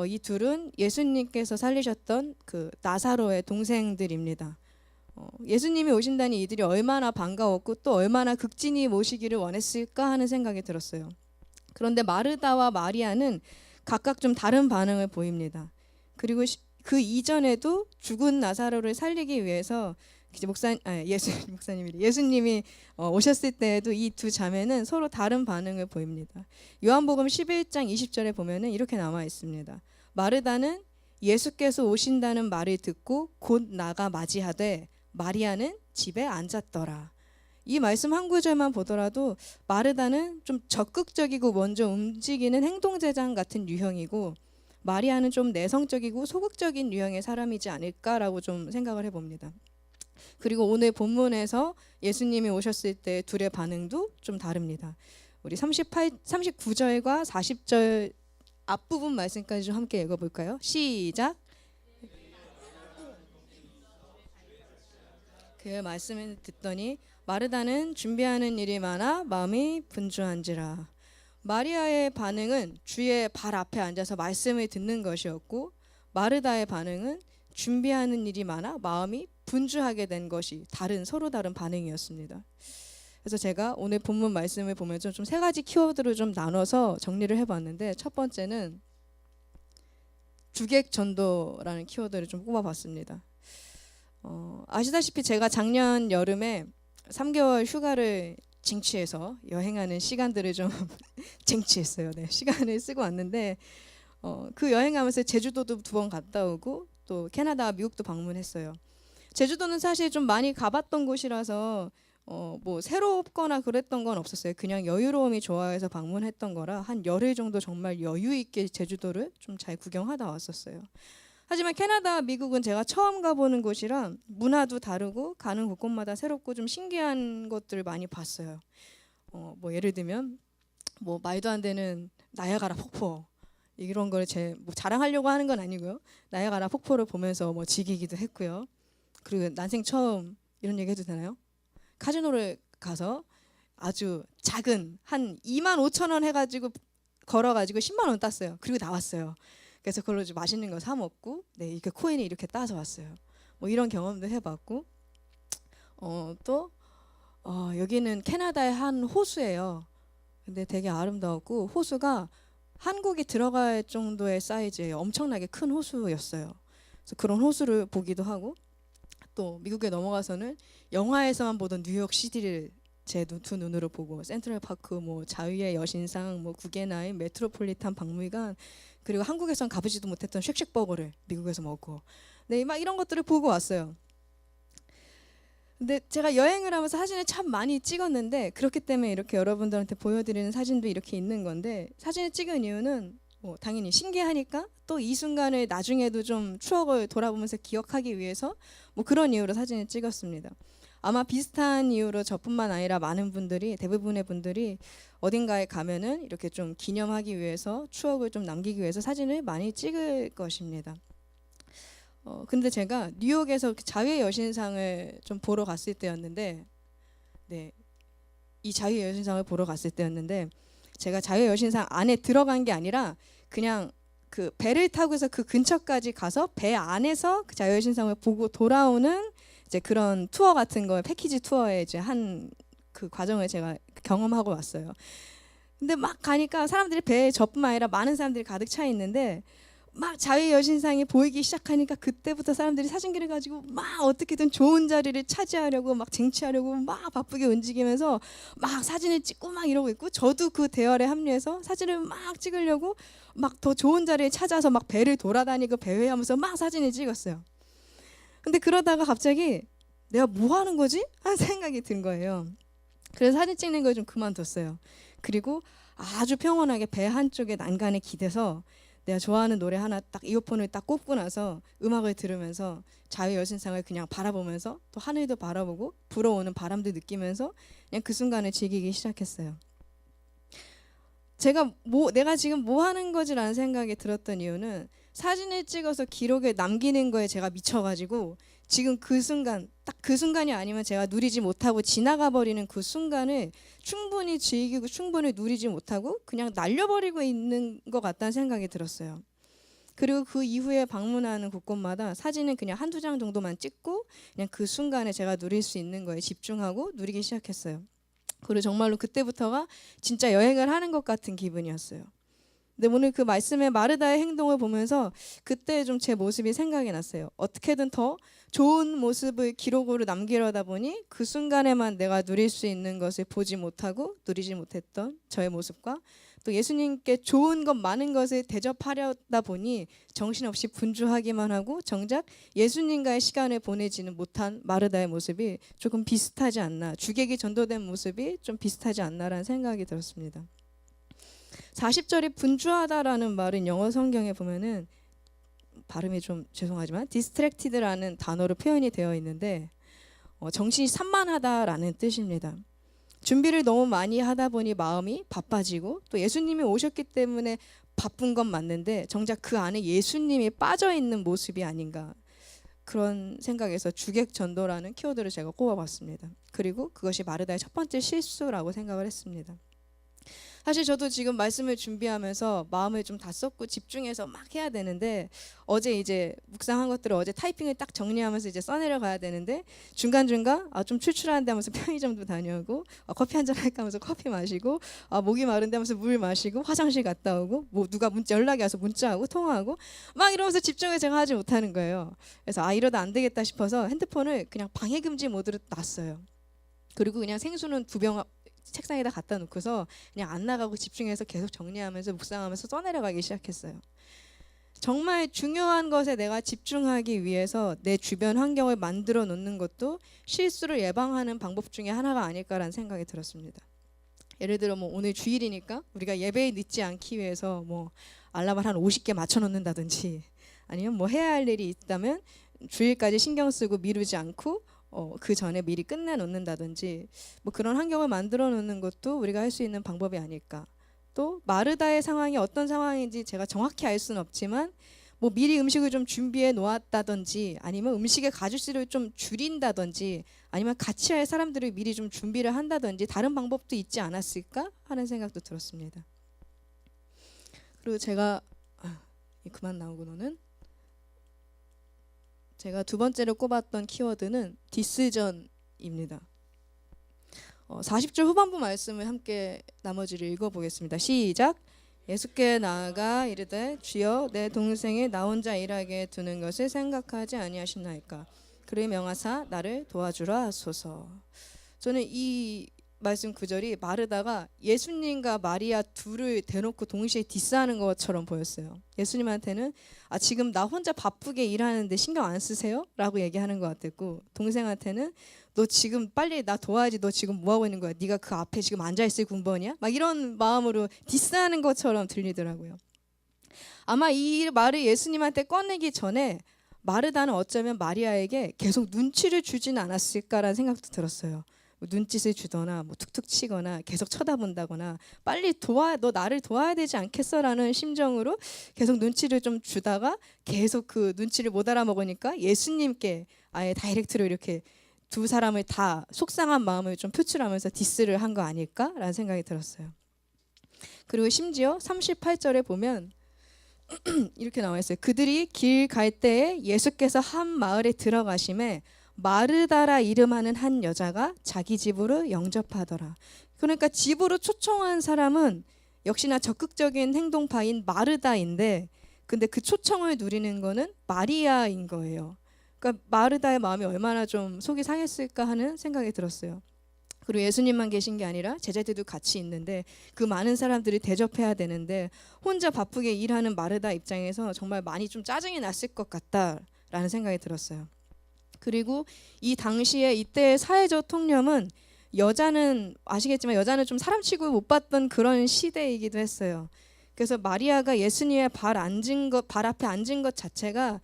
이 둘은 예수님께서 살리셨던 그 나사로의 동생들입니다. 예수님이 오신다니 이들이 얼마나 반가웠고 또 얼마나 극진히 모시기를 원했을까 하는 생각이 들었어요. 그런데 마르다와 마리아는 각각 좀 다른 반응을 보입니다. 그리고 그 이전에도 죽은 나사로를 살리기 위해서 예수님이 오셨을 때에도 이 두 자매는 서로 다른 반응을 보입니다. 요한복음 11장 20절에 보면은 이렇게 나와 있습니다. 마르다는 예수께서 오신다는 말을 듣고 곧 나가 맞이하되 마리아는 집에 앉았더라. 이 말씀 한 구절만 보더라도 마르다는 좀 적극적이고 먼저 움직이는 행동대장 같은 유형이고 마리아는 좀 내성적이고 소극적인 유형의 사람이지 않을까라고 좀 생각을 해봅니다. 그리고 오늘 본문에서 예수님이 오셨을 때 둘의 반응도 좀 다릅니다. 우리 39절과 40절 앞부분 말씀까지 좀 함께 읽어볼까요? 시작. 그 말씀을 듣더니 마르다는 준비하는 일이 많아 마음이 분주한지라. 마리아의 반응은 주의 발 앞에 앉아서 말씀을 듣는 것이었고, 마르다의 반응은 준비하는 일이 많아 마음이 분주하게 된 것이 서로 다른 반응이었습니다. 그래서 제가 오늘 본문 말씀을 보면서 좀 세 가지 키워드를 좀 나눠서 정리를 해봤는데, 첫 번째는 주객 전도라는 키워드를 좀 꼽아봤습니다. 아시다시피 제가 작년 여름에 3개월 휴가를 쟁취해서 여행하는 시간들을 좀 쟁취했어요. 네, 시간을 쓰고 왔는데 그 여행하면서 제주도도 2번 갔다 오고 또 캐나다, 미국도 방문했어요. 제주도는 사실 좀 많이 가봤던 곳이라서 뭐 새롭거나 그랬던 건 없었어요. 그냥 여유로움이 좋아해서 방문했던 거라 한 열흘 정도 정말 여유 있게 제주도를 좀 잘 구경하다 왔었어요. 하지만 캐나다, 미국은 제가 처음 가보는 곳이라 문화도 다르고 가는 곳곳마다 새롭고 좀 신기한 것들을 많이 봤어요. 뭐 예를 들면 뭐 말도 안 되는 나야가라 폭포 이런 걸 뭐 자랑하려고 하는 건 아니고요. 나야가라 폭포를 보면서 뭐 즐기기도 했고요. 그리고 난생 처음 이런 얘기 해도 되나요? 카지노를 가서 아주 작은 한 25,000원 해가지고 걸어가지고 10만 원 땄어요. 그리고 나왔어요. 그래서 그걸로 좀 맛있는 거 사 먹고, 네, 이렇게 코인을 이렇게 따서 왔어요. 뭐 이런 경험도 해봤고, 또 여기는 캐나다의 한 호수예요. 근데 되게 아름다웠고 호수가 한국이 들어갈 정도의 사이즈의 엄청나게 큰 호수였어요. 그래서 그런 호수를 보기도 하고, 또 미국에 넘어가서는 영화에서만 보던 뉴욕 시티를 제 두 눈으로 보고, 센트럴파크, 뭐 자유의 여신상, 뭐 구겐하임, 메트로폴리탄 박물관, 그리고 한국에선 가보지도 못했던 쉑쉑버거를 미국에서 먹고, 네, 막 이런 것들을 보고 왔어요. 근데 제가 여행을 하면서 사진을 참 많이 찍었는데, 그렇기 때문에 이렇게 여러분들한테 보여드리는 사진도 이렇게 있는 건데, 사진을 찍은 이유는 뭐 당연히 신기하니까, 또 이 순간을 나중에도 좀 추억을 돌아보면서 기억하기 위해서 뭐 그런 이유로 사진을 찍었습니다. 아마 비슷한 이유로 저뿐만 아니라 많은 분들이, 대부분의 분들이 어딘가에 가면은 이렇게 좀 기념하기 위해서, 추억을 좀 남기기 위해서 사진을 많이 찍을 것입니다. 근데 제가 뉴욕에서 자유의 여신상을 좀 보러 갔을 때였는데, 네, 이 자유의 여신상을 보러 갔을 때였는데, 제가 자유의 여신상 안에 들어간 게 아니라 그냥 그 배를 타고 해서 그 근처까지 가서 배 안에서 그 자유의 여신상을 보고 돌아오는 이제 그런 투어 같은 거, 패키지 투어에 이제 한 그 과정을 제가 경험하고 왔어요. 근데 막 가니까 사람들이 배에 저뿐만 아니라 많은 사람들이 가득 차 있는데, 막 자유의 여신상이 보이기 시작하니까 그때부터 사람들이 사진기를 가지고 막 어떻게든 좋은 자리를 차지하려고 막 쟁취하려고 막 바쁘게 움직이면서 막 사진을 찍고 막 이러고 있고, 저도 그 대열에 합류해서 사진을 막 찍으려고 막 더 좋은 자리를 찾아서 막 배를 돌아다니고 배회하면서 막 사진을 찍었어요. 근데 그러다가 갑자기 내가 뭐 하는 거지? 하는 생각이 든 거예요. 그래서 사진 찍는 걸 좀 그만뒀어요. 그리고 아주 평온하게 배 한쪽에 난간에 기대서 내가 좋아하는 노래 하나 딱 이어폰을 딱 꽂고 나서 음악을 들으면서 자유의 여신상을 그냥 바라보면서, 또 하늘도 바라보고 불어오는 바람도 느끼면서 그냥 그 순간을 즐기기 시작했어요. 내가 지금 뭐 하는 거지라는 생각이 들었던 이유는, 사진을 찍어서 기록을 남기는 거에 제가 미쳐가지고 지금 그 순간, 딱 그 순간이 아니면 제가 누리지 못하고 지나가 버리는 그 순간을 충분히 즐기고 충분히 누리지 못하고 그냥 날려버리고 있는 것 같다는 생각이 들었어요. 그리고 그 이후에 방문하는 곳곳마다 사진은 그냥 한두 장 정도만 찍고 그냥 그 순간에 제가 누릴 수 있는 거에 집중하고 누리기 시작했어요. 그리고 정말로 그때부터가 진짜 여행을 하는 것 같은 기분이었어요. 근데 오늘 그 말씀의 마르다의 행동을 보면서 그때 좀 제 모습이 생각이 났어요. 어떻게든 더 좋은 모습을 기록으로 남기려다 보니 그 순간에만 내가 누릴 수 있는 것을 보지 못하고 누리지 못했던 저의 모습과, 또 예수님께 좋은 것 많은 것을 대접하려다 보니 정신없이 분주하기만 하고 정작 예수님과의 시간을 보내지는 못한 마르다의 모습이 조금 비슷하지 않나, 주객이 전도된 모습이 좀 비슷하지 않나라는 생각이 들었습니다. 40절이 분주하다라는 말은 영어 성경에 보면은, 발음이 좀 죄송하지만 distracted라는 단어로 표현이 되어 있는데, 정신이 산만하다라는 뜻입니다. 준비를 너무 많이 하다 보니 마음이 바빠지고 또 예수님이 오셨기 때문에 바쁜 건 맞는데 정작 그 안에 예수님이 빠져 있는 모습이 아닌가, 그런 생각에서 주객전도라는 키워드를 제가 꼽아봤습니다. 그리고 그것이 마르다의 첫 번째 실수라고 생각을 했습니다. 사실 저도 지금 말씀을 준비하면서 마음을 좀 다 쏟고 집중해서 막 해야 되는데, 어제 이제 묵상한 것들을 어제 타이핑을 딱 정리하면서 이제 써내려 가야 되는데 중간중간 좀 출출한데 하면서 편의점도 다녀오고 커피 한잔 할까 하면서 커피 마시고 목이 마른데 하면서 물 마시고 화장실 갔다 오고 뭐 누가 연락이 와서 문자하고 통화하고 막 이러면서 집중을 제가 하지 못하는 거예요. 그래서 이러다 안 되겠다 싶어서 핸드폰을 그냥 방해금지 모드로 놨어요. 그리고 그냥 생수는 2병 책상에다 갖다 놓고서 그냥 안 나가고 집중해서 계속 정리하면서 묵상하면서 써내려가기 시작했어요. 정말 중요한 것에 내가 집중하기 위해서 내 주변 환경을 만들어 놓는 것도 실수를 예방하는 방법 중에 하나가 아닐까라는 생각이 들었습니다. 예를 들어 뭐 오늘 주일이니까 우리가 예배에 늦지 않기 위해서 뭐 알람을 한 50개 맞춰 놓는다든지, 아니면 뭐 해야 할 일이 있다면 주일까지 신경 쓰고 미루지 않고 그 전에 미리 끝내 놓는다든지, 뭐 그런 환경을 만들어 놓는 것도 우리가 할 수 있는 방법이 아닐까. 또 마르다의 상황이 어떤 상황인지 제가 정확히 알 수는 없지만 뭐 미리 음식을 좀 준비해 놓았다든지, 아니면 음식의 가짓수를 좀 줄인다든지, 아니면 같이 할 사람들을 미리 좀 준비를 한다든지 다른 방법도 있지 않았을까 하는 생각도 들었습니다. 그리고 제가 그만 나오고 너는 제가 두 번째로 꼽았던 키워드는 디스전입니다. 40절 후반부 말씀을 함께 나머지를 읽어보겠습니다. 시작. 예수께 나아가 이르되 주여 내 동생이 나 혼자 일하게 두는 것을 생각하지 아니하시나이까. 그를 명하사 나를 도와주라 하소서. 저는 이 말씀 구절이 마르다가 예수님과 마리아 둘을 대놓고 동시에 디스하는 것처럼 보였어요. 예수님한테는 지금 나 혼자 바쁘게 일하는데 신경 안 쓰세요? 라고 얘기하는 것 같았고, 동생한테는 너 지금 빨리 나 도와야지, 너 지금 뭐 하고 있는 거야? 네가 그 앞에 지금 앉아있을 군번이야? 막 이런 마음으로 디스하는 것처럼 들리더라고요. 아마 이 말을 예수님한테 꺼내기 전에 마르다는 어쩌면 마리아에게 계속 눈치를 주진 않았을까라는 생각도 들었어요. 눈짓을 주거나 뭐 툭툭 치거나 계속 쳐다본다거나 빨리 너 나를 도와야 되지 않겠어라는 심정으로 계속 눈치를 좀 주다가 계속 그 눈치를 못 알아먹으니까 예수님께 아예 다이렉트로 이렇게 두 사람을 다 속상한 마음을 좀 표출하면서 디스를 한 거 아닐까라는 생각이 들었어요. 그리고 심지어 38절에 보면 이렇게 나와 있어요. 그들이 길 갈 때에 예수께서 한 마을에 들어가심에 마르다라 이름하는 한 여자가 자기 집으로 영접하더라. 그러니까 집으로 초청한 사람은 역시나 적극적인 행동파인 마르다인데, 근데 그 초청을 누리는 거는 마리아인 거예요. 그러니까 마르다의 마음이 얼마나 좀 속이 상했을까 하는 생각이 들었어요. 그리고 예수님만 계신 게 아니라 제자들도 같이 있는데 그 많은 사람들이 대접해야 되는데 혼자 바쁘게 일하는 마르다 입장에서 정말 많이 좀 짜증이 났을 것 같다라는 생각이 들었어요. 그리고 이 당시에 이때의 사회적 통념은 여자는 아시겠지만 여자는 좀 사람 취급을 못 받던 그런 시대이기도 했어요. 그래서 마리아가 예수님의 발 앞에 앉은 것 자체가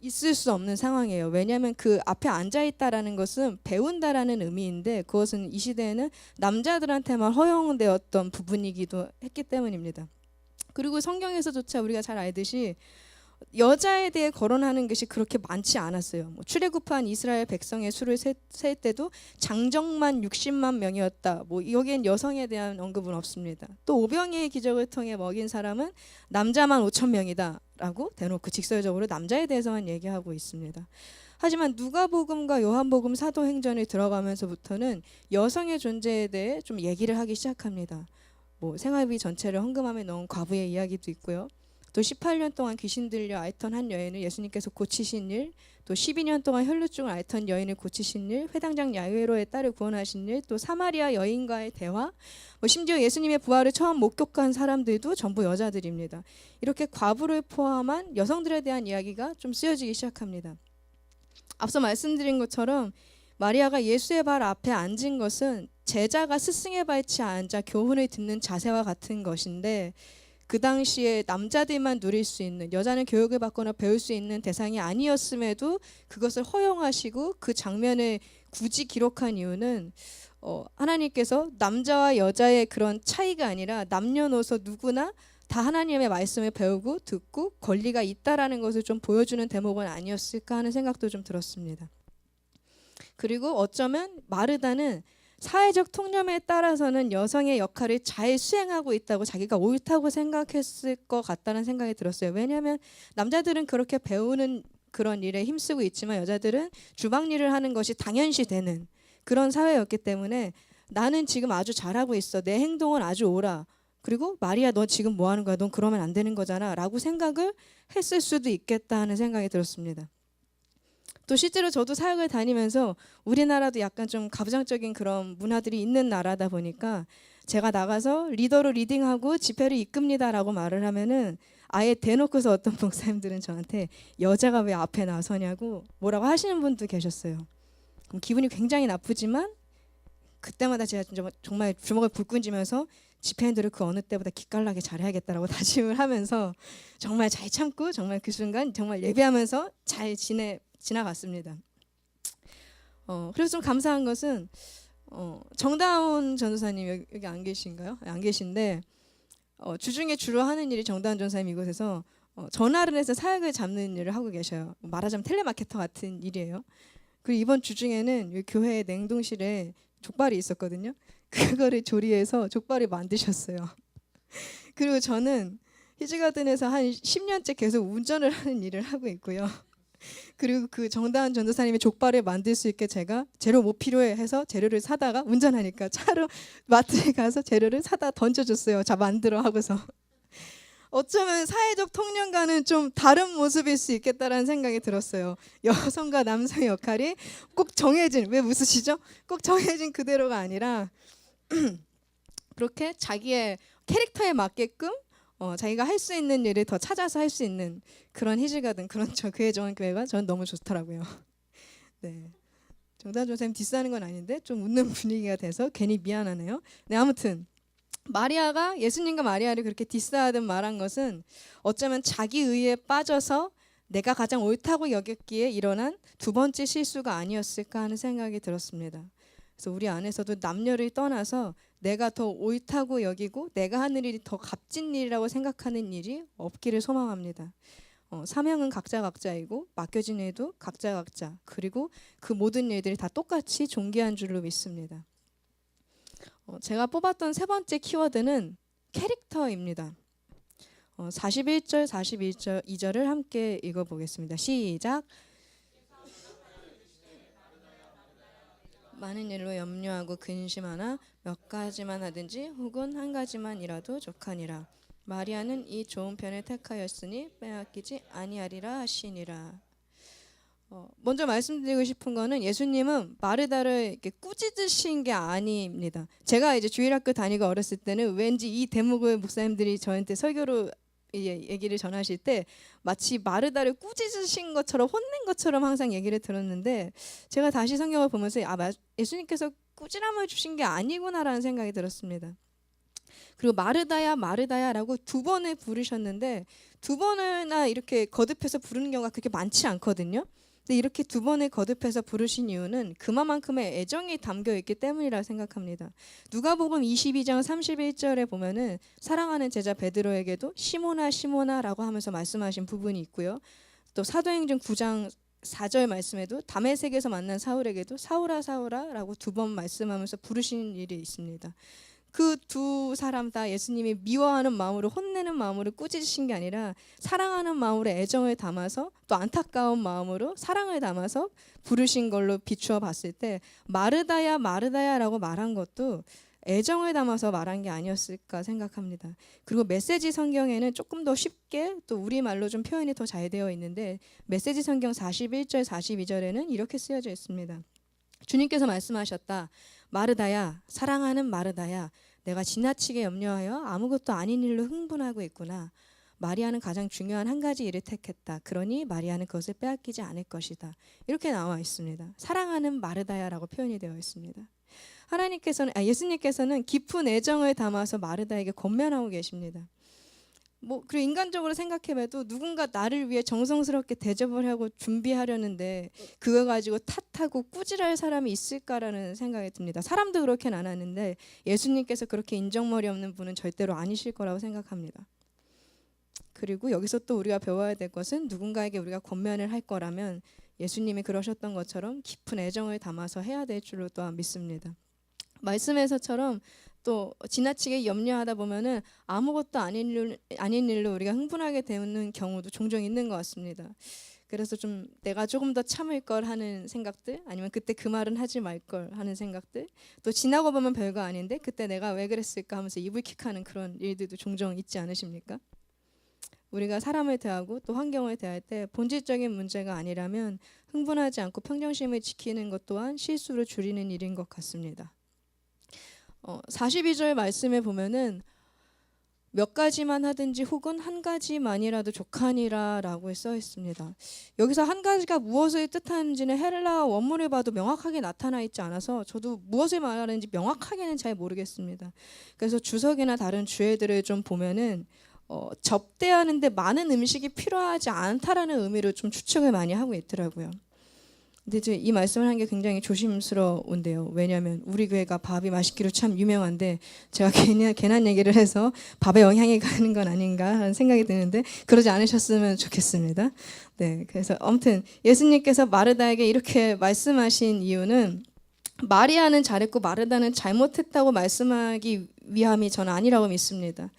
있을 수 없는 상황이에요. 왜냐하면 그 앞에 앉아 있다라는 것은 배운다라는 의미인데 그것은 이 시대에는 남자들한테만 허용되었던 부분이기도 했기 때문입니다. 그리고 성경에서조차 우리가 잘 알듯이 여자에 대해 거론하는 것이 그렇게 많지 않았어요. 출애굽한 이스라엘 백성의 수를 셀 때도 장정만 60만 명이었다. 여기엔 여성에 대한 언급은 없습니다. 또 오병이의 기적을 통해 먹인 사람은 남자만 5천 명이다라고 대놓고 직설적으로 남자에 대해서만 얘기하고 있습니다. 하지만 누가복음과 요한복음 사도행전에 들어가면서부터는 여성의 존재에 대해 좀 얘기를 하기 시작합니다. 생활비 전체를 헌금함에 넣은 과부의 이야기도 있고요. 또 18년 동안 귀신 들려 앓던 한 여인을 예수님께서 고치신 일, 또 12년 동안 혈루증을 앓던 여인을 고치신 일, 회당장 야이로의 딸을 구원하신 일, 또 사마리아 여인과의 대화, 심지어 예수님의 부활을 처음 목격한 사람들도 전부 여자들입니다. 이렇게 과부를 포함한 여성들에 대한 이야기가 좀 쓰여지기 시작합니다. 앞서 말씀드린 것처럼 마리아가 예수의 발 앞에 앉은 것은 제자가 스승의 발치에 앉아 교훈을 듣는 자세와 같은 것인데, 그 당시에 남자들만 누릴 수 있는, 여자는 교육을 받거나 배울 수 있는 대상이 아니었음에도 그것을 허용하시고 그 장면을 굳이 기록한 이유는 하나님께서 남자와 여자의 그런 차이가 아니라 남녀노소 누구나 다 하나님의 말씀을 배우고 듣고 권리가 있다라는 것을 좀 보여주는 대목은 아니었을까 하는 생각도 좀 들었습니다. 그리고 어쩌면 마르다는 사회적 통념에 따라서는 여성의 역할을 잘 수행하고 있다고 자기가 옳다고 생각했을 것 같다는 생각이 들었어요. 왜냐하면 남자들은 그렇게 배우는 그런 일에 힘쓰고 있지만 여자들은 주방 일을 하는 것이 당연시 되는 그런 사회였기 때문에 나는 지금 아주 잘하고 있어. 내 행동은 아주 옳아. 그리고 마리아 너 지금 뭐 하는 거야? 넌 그러면 안 되는 거잖아. 라고 생각을 했을 수도 있겠다 하는 생각이 들었습니다. 또 실제로 저도 사역을 다니면서 우리나라도 약간 좀 가부장적인 그런 문화들이 있는 나라다 보니까 제가 나가서 리더로 리딩하고 집회를 이끕니다라고 말을 하면은 아예 대놓고서 어떤 목사님들은 저한테 여자가 왜 앞에 나서냐고 뭐라고 하시는 분도 계셨어요. 그럼 기분이 굉장히 나쁘지만 그때마다 제가 정말 주먹을 불끈 쥐면서 집회인들을 그 어느 때보다 기깔나게 잘해야겠다라고 다짐을 하면서 정말 잘 참고 정말 그 순간 정말 예배하면서 잘 지나갔습니다. 그래서 좀 감사한 것은 정다운 전도사님 여기 안 계신가요? 안 계신데 주중에 주로 하는 일이 정다운 전도사님 이곳에서 전화를 해서 사역을 잡는 일을 하고 계셔요. 말하자면 텔레마케터 같은 일이에요. 그리고 이번 주중에는 교회 냉동실에 족발이 있었거든요. 그거를 조리해서 족발을 만드셨어요. 그리고 저는 히즈가든에서 한 10년째 계속 운전을 하는 일을 하고 있고요. 그리고 그 정다은 전도사님의 족발을 만들 수 있게 제가 재료 뭐 필요해 해서 재료를 사다가 운전하니까 차로 마트에 가서 재료를 사다 던져줬어요. 자 만들어 하고서. 어쩌면 사회적 통념과는 좀 다른 모습일 수 있겠다라는 생각이 들었어요. 여성과 남성의 역할이 꼭 정해진, 왜 웃으시죠? 꼭 정해진 그대로가 아니라 그렇게 자기의 캐릭터에 맞게끔 자기가 할 수 있는 일을 더 찾아서 할 수 있는 그런 히즈가든 그런 교회 정원 교회가 저는 너무 좋더라고요. 네, 정다은 전사님 디스하는 건 아닌데 좀 웃는 분위기가 돼서 괜히 미안하네요. 네, 아무튼 마리아가 예수님과 마리아를 그렇게 디스하든 말한 것은 어쩌면 자기 의에 빠져서 내가 가장 옳다고 여겼기에 일어난 두 번째 실수가 아니었을까 하는 생각이 들었습니다. 그래서 우리 안에서도 남녀를 떠나서 내가 더 옳다고 여기고 내가 하는 일이 더 값진 일이라고 생각하는 일이 없기를 소망합니다. 사명은 각자 각자이고 맡겨진 일도 각자 각자, 그리고 그 모든 일들이 다 똑같이 존귀한 줄로 믿습니다. 제가 뽑았던 세 번째 키워드는 캐릭터입니다. 41절, 42절, 2절을 함께 읽어보겠습니다. 시작. 많은 일로 염려하고 근심하나 몇 가지만 하든지 혹은 한 가지만이라도 족하니라. 마리아는 이 좋은 편을 택하였으니 빼앗기지 아니하리라 하시니라. 먼저 말씀드리고 싶은 거는 예수님은 마르다를 이렇게 꾸짖으신 게 아닙니다. 제가 이제 주일학교 다니고 어렸을 때는 왠지 이 대목을 목사님들이 저한테 설교로 얘기를 전하실 때 마치 마르다를 꾸짖으신 것처럼 혼낸 것처럼 항상 얘기를 들었는데 제가 다시 성경을 보면서 예수님께서 꾸지람을 주신 게 아니구나라는 생각이 들었습니다. 그리고 마르다야 마르다야라고 두 번을 부르셨는데 두 번이나 이렇게 거듭해서 부르는 경우가 그렇게 많지 않거든요. 근데 이렇게 두 번을 거듭해서 부르신 이유는 그만큼의 애정이 담겨 있기 때문이라 생각합니다. 누가복음 22장 31절에 보면은 사랑하는 제자 베드로에게도 시모나 시모나라고 하면서 말씀하신 부분이 있고요. 또 사도행전 9장 4절 말씀에도 다메섹에서 만난 사울에게도 사울아 사울아라고 두 번 말씀하면서 부르신 일이 있습니다. 그 두 사람 다 예수님이 미워하는 마음으로 혼내는 마음으로 꾸짖으신 게 아니라 사랑하는 마음으로 애정을 담아서 또 안타까운 마음으로 사랑을 담아서 부르신 걸로 비추어 봤을 때 마르다야 마르다야라고 말한 것도 애정을 담아서 말한 게 아니었을까 생각합니다. 그리고 메시지 성경에는 조금 더 쉽게 또 우리말로 좀 표현이 더 잘 되어 있는데 메시지 성경 41절 42절에는 이렇게 쓰여져 있습니다. 주님께서 말씀하셨다. 마르다야, 사랑하는 마르다야, 내가 지나치게 염려하여 아무것도 아닌 일로 흥분하고 있구나. 마리아는 가장 중요한 한 가지 일을 택했다. 그러니 마리아는 그것을 빼앗기지 않을 것이다. 이렇게 나와 있습니다. 사랑하는 마르다야라고 표현이 되어 있습니다. 예수님께서는 깊은 애정을 담아서 마르다에게 권면하고 계십니다. 그리고 인간적으로 생각해봐도 누군가 나를 위해 정성스럽게 대접을 하고 준비하려는데 그거 가지고 탓하고 꾸질할 사람이 있을까라는 생각이 듭니다. 사람도 그렇게는 안 하는데 예수님께서 그렇게 인정머리 없는 분은 절대로 아니실 거라고 생각합니다. 그리고 여기서 또 우리가 배워야 될 것은 누군가에게 우리가 권면을 할 거라면 예수님이 그러셨던 것처럼 깊은 애정을 담아서 해야 될 줄로 또한 믿습니다. 말씀에서처럼 또 지나치게 염려하다 보면은 아무것도 아닌 일로 우리가 흥분하게 되는 경우도 종종 있는 것 같습니다. 그래서 좀 내가 조금 더 참을 걸 하는 생각들, 아니면 그때 그 말은 하지 말 걸 하는 생각들, 또 지나고 보면 별거 아닌데 그때 내가 왜 그랬을까 하면서 이불킥하는 그런 일들도 종종 있지 않으십니까? 우리가 사람을 대하고 또 환경을 대할 때 본질적인 문제가 아니라면 흥분하지 않고 평정심을 지키는 것 또한 실수를 줄이는 일인 것 같습니다. 42절 말씀에 보면은 몇 가지만 하든지 혹은 한 가지만이라도 족하니라 라고 써 있습니다. 여기서 한 가지가 무엇을 뜻하는지는 헬라 원문을 봐도 명확하게 나타나 있지 않아서 저도 무엇을 말하는지 명확하게는 잘 모르겠습니다. 그래서 주석이나 다른 주해들을 좀 보면은 접대하는데 많은 음식이 필요하지 않다라는 의미로 좀 추측을 많이 하고 있더라고요. 근데 이제 이 말씀을 한 게 굉장히 조심스러운데요. 왜냐하면 우리 교회가 밥이 맛있기로 참 유명한데 제가 괜한 얘기를 해서 밥에 영향이 가는 건 아닌가 하는 생각이 드는데 그러지 않으셨으면 좋겠습니다. 네, 그래서 아무튼 예수님께서 마르다에게 이렇게 말씀하신 이유는 마리아는 잘했고 마르다는 잘못했다고 말씀하기 위함이 저는 아니라고 믿습니다.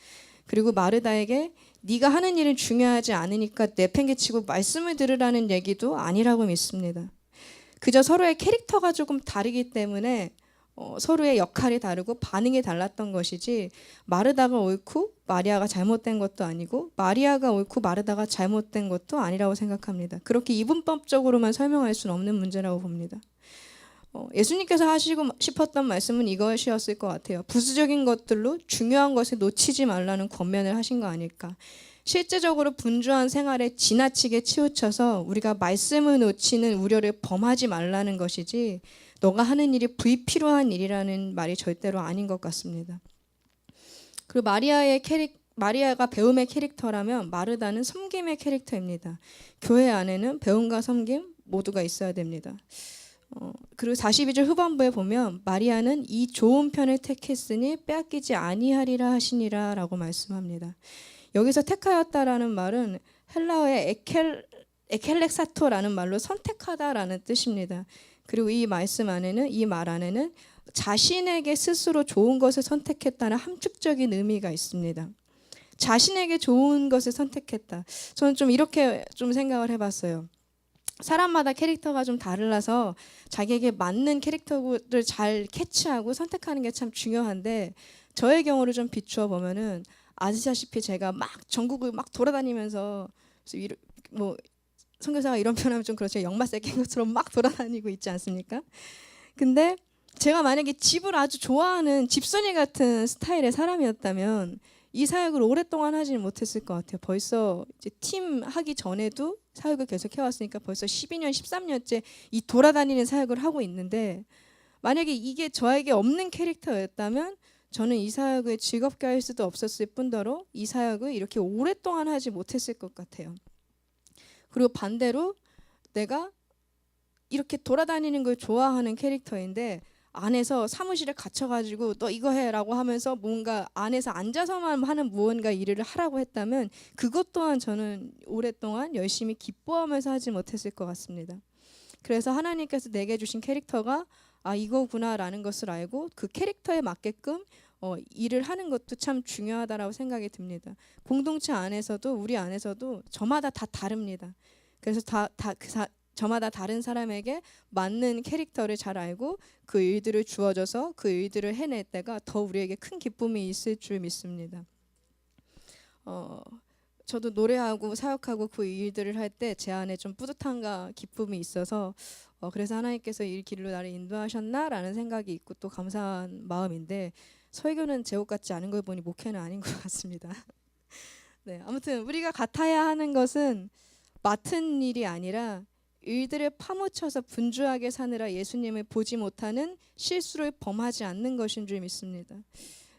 그리고 마르다에게 네가 하는 일은 중요하지 않으니까 내팽개치고 말씀을 들으라는 얘기도 아니라고 믿습니다. 그저 서로의 캐릭터가 조금 다르기 때문에 서로의 역할이 다르고 반응이 달랐던 것이지 마르다가 옳고 마리아가 잘못된 것도 아니고 마리아가 옳고 마르다가 잘못된 것도 아니라고 생각합니다. 그렇게 이분법적으로만 설명할 수는 없는 문제라고 봅니다. 예수님께서 하시고 싶었던 말씀은 이것이었을 것 같아요. 부수적인 것들로 중요한 것을 놓치지 말라는 권면을 하신 거 아닐까. 실제적으로 분주한 생활에 지나치게 치우쳐서 우리가 말씀을 놓치는 우려를 범하지 말라는 것이지 너가 하는 일이 불필요한 일이라는 말이 절대로 아닌 것 같습니다. 그리고 마리아가 배움의 캐릭터라면 마르다는 섬김의 캐릭터입니다. 교회 안에는 배움과 섬김 모두가 있어야 됩니다. 그리고 42절 후반부에 보면 마리아는 이 좋은 편을 택했으니 빼앗기지 아니하리라 하시니라 라고 말씀합니다. 여기서 택하였다라는 말은 헬라어의 에켈렉사토라는 말로 선택하다라는 뜻입니다. 그리고 이 말씀 안에는, 이 말 안에는 자신에게 스스로 좋은 것을 선택했다는 함축적인 의미가 있습니다. 자신에게 좋은 것을 선택했다. 저는 좀 이렇게 좀 생각을 해봤어요. 사람마다 캐릭터가 좀 달라서 자기에게 맞는 캐릭터를 잘 캐치하고 선택하는 게 참 중요한데 저의 경우를 좀 비추어 보면은 아시다시피 제가 막 전국을 막 돌아다니면서 뭐 선교사가 이런 표현하면 좀 그렇죠. 역마새 깬 것처럼 막 돌아다니고 있지 않습니까? 근데 제가 만약에 집을 아주 좋아하는 집순이 같은 스타일의 사람이었다면 이 사역을 오랫동안 하지는 못했을 것 같아요. 벌써 이제 팀 하기 전에도 사역을 계속 해왔으니까 벌써 12년, 13년째 이 돌아다니는 사역을 하고 있는데 만약에 이게 저에게 없는 캐릭터였다면 저는 이 사역을 즐겁게 할 수도 없었을 뿐더러 이 사역을 이렇게 오랫동안 하지 못했을 것 같아요. 그리고 반대로 내가 이렇게 돌아다니는 걸 좋아하는 캐릭터인데 안에서 사무실에 갇혀가지고 너 이거 해라고 하면서 뭔가 안에서 앉아서만 하는 무언가 일을 하라고 했다면 그것 또한 저는 오랫동안 열심히 기뻐하면서 하지 못했을 것 같습니다. 그래서 하나님께서 내게 주신 캐릭터가 이거구나라는 것을 알고 그 캐릭터에 맞게끔 일을 하는 것도 참 중요하다라고 생각이 듭니다. 공동체 안에서도 우리 안에서도 저마다 다 다릅니다. 그래서 저마다 다른 사람에게 맞는 캐릭터를 잘 알고 그 일들을 주어져서 그 일들을 해낼 때가 더 우리에게 큰 기쁨이 있을 줄 믿습니다. 저도 노래하고 사역하고 그 일들을 할 때 제 안에 좀 뿌듯함과 기쁨이 있어서 그래서 하나님께서 이 길로 나를 인도하셨나라는 생각이 있고 또 감사한 마음인데 설교는 제옥 같지 않은 걸 보니 목회는 아닌 것 같습니다. 네, 아무튼 우리가 같아야 하는 것은 맡은 일이 아니라 일들을 파묻혀서 분주하게 사느라 예수님을 보지 못하는 실수를 범하지 않는 것인 줄 믿습니다.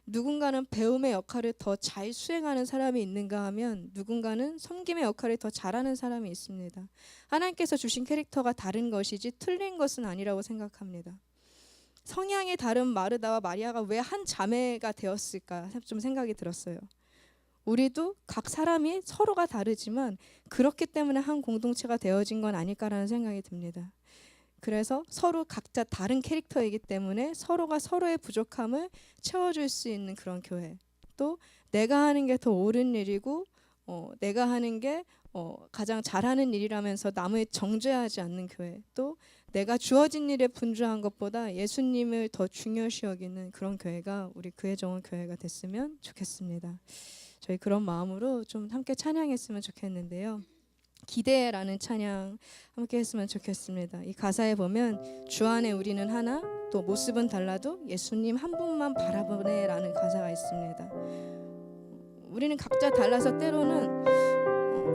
누군가는 배움의 역할을 더 잘 수행하는 사람이 있는가 하면 누군가는 섬김의 역할을 더 잘하는 사람이 있습니다. 하나님께서 주신 캐릭터가 다른 것이지 틀린 것은 아니라고 생각합니다. 성향이 다른 마르다와 마리아가 왜 한 자매가 되었을까 좀 생각이 들었어요. 우리도 각 사람이 서로가 다르지만 그렇기 때문에 한 공동체가 되어진 건 아닐까라는 생각이 듭니다. 그래서 서로 각자 다른 캐릭터이기 때문에 서로가 서로의 부족함을 채워줄 수 있는 그런 교회. 또 내가 하는 게 더 옳은 일이고 내가 하는 게 가장 잘하는 일이라면서 남을 정죄하지 않는 교회. 또 내가 주어진 일에 분주한 것보다 예수님을 더 중요시 여기는 그런 교회가 우리 교회정원 교회가 됐으면 좋겠습니다. 저희 그런 마음으로 좀 함께 찬양했으면 좋겠는데요. 기대라는 찬양 함께 했으면 좋겠습니다. 이 가사에 보면 주 안에 우리는 하나, 또 모습은 달라도 예수님 한 분만 바라보네라는 가사가 있습니다. 우리는 각자 달라서 때로는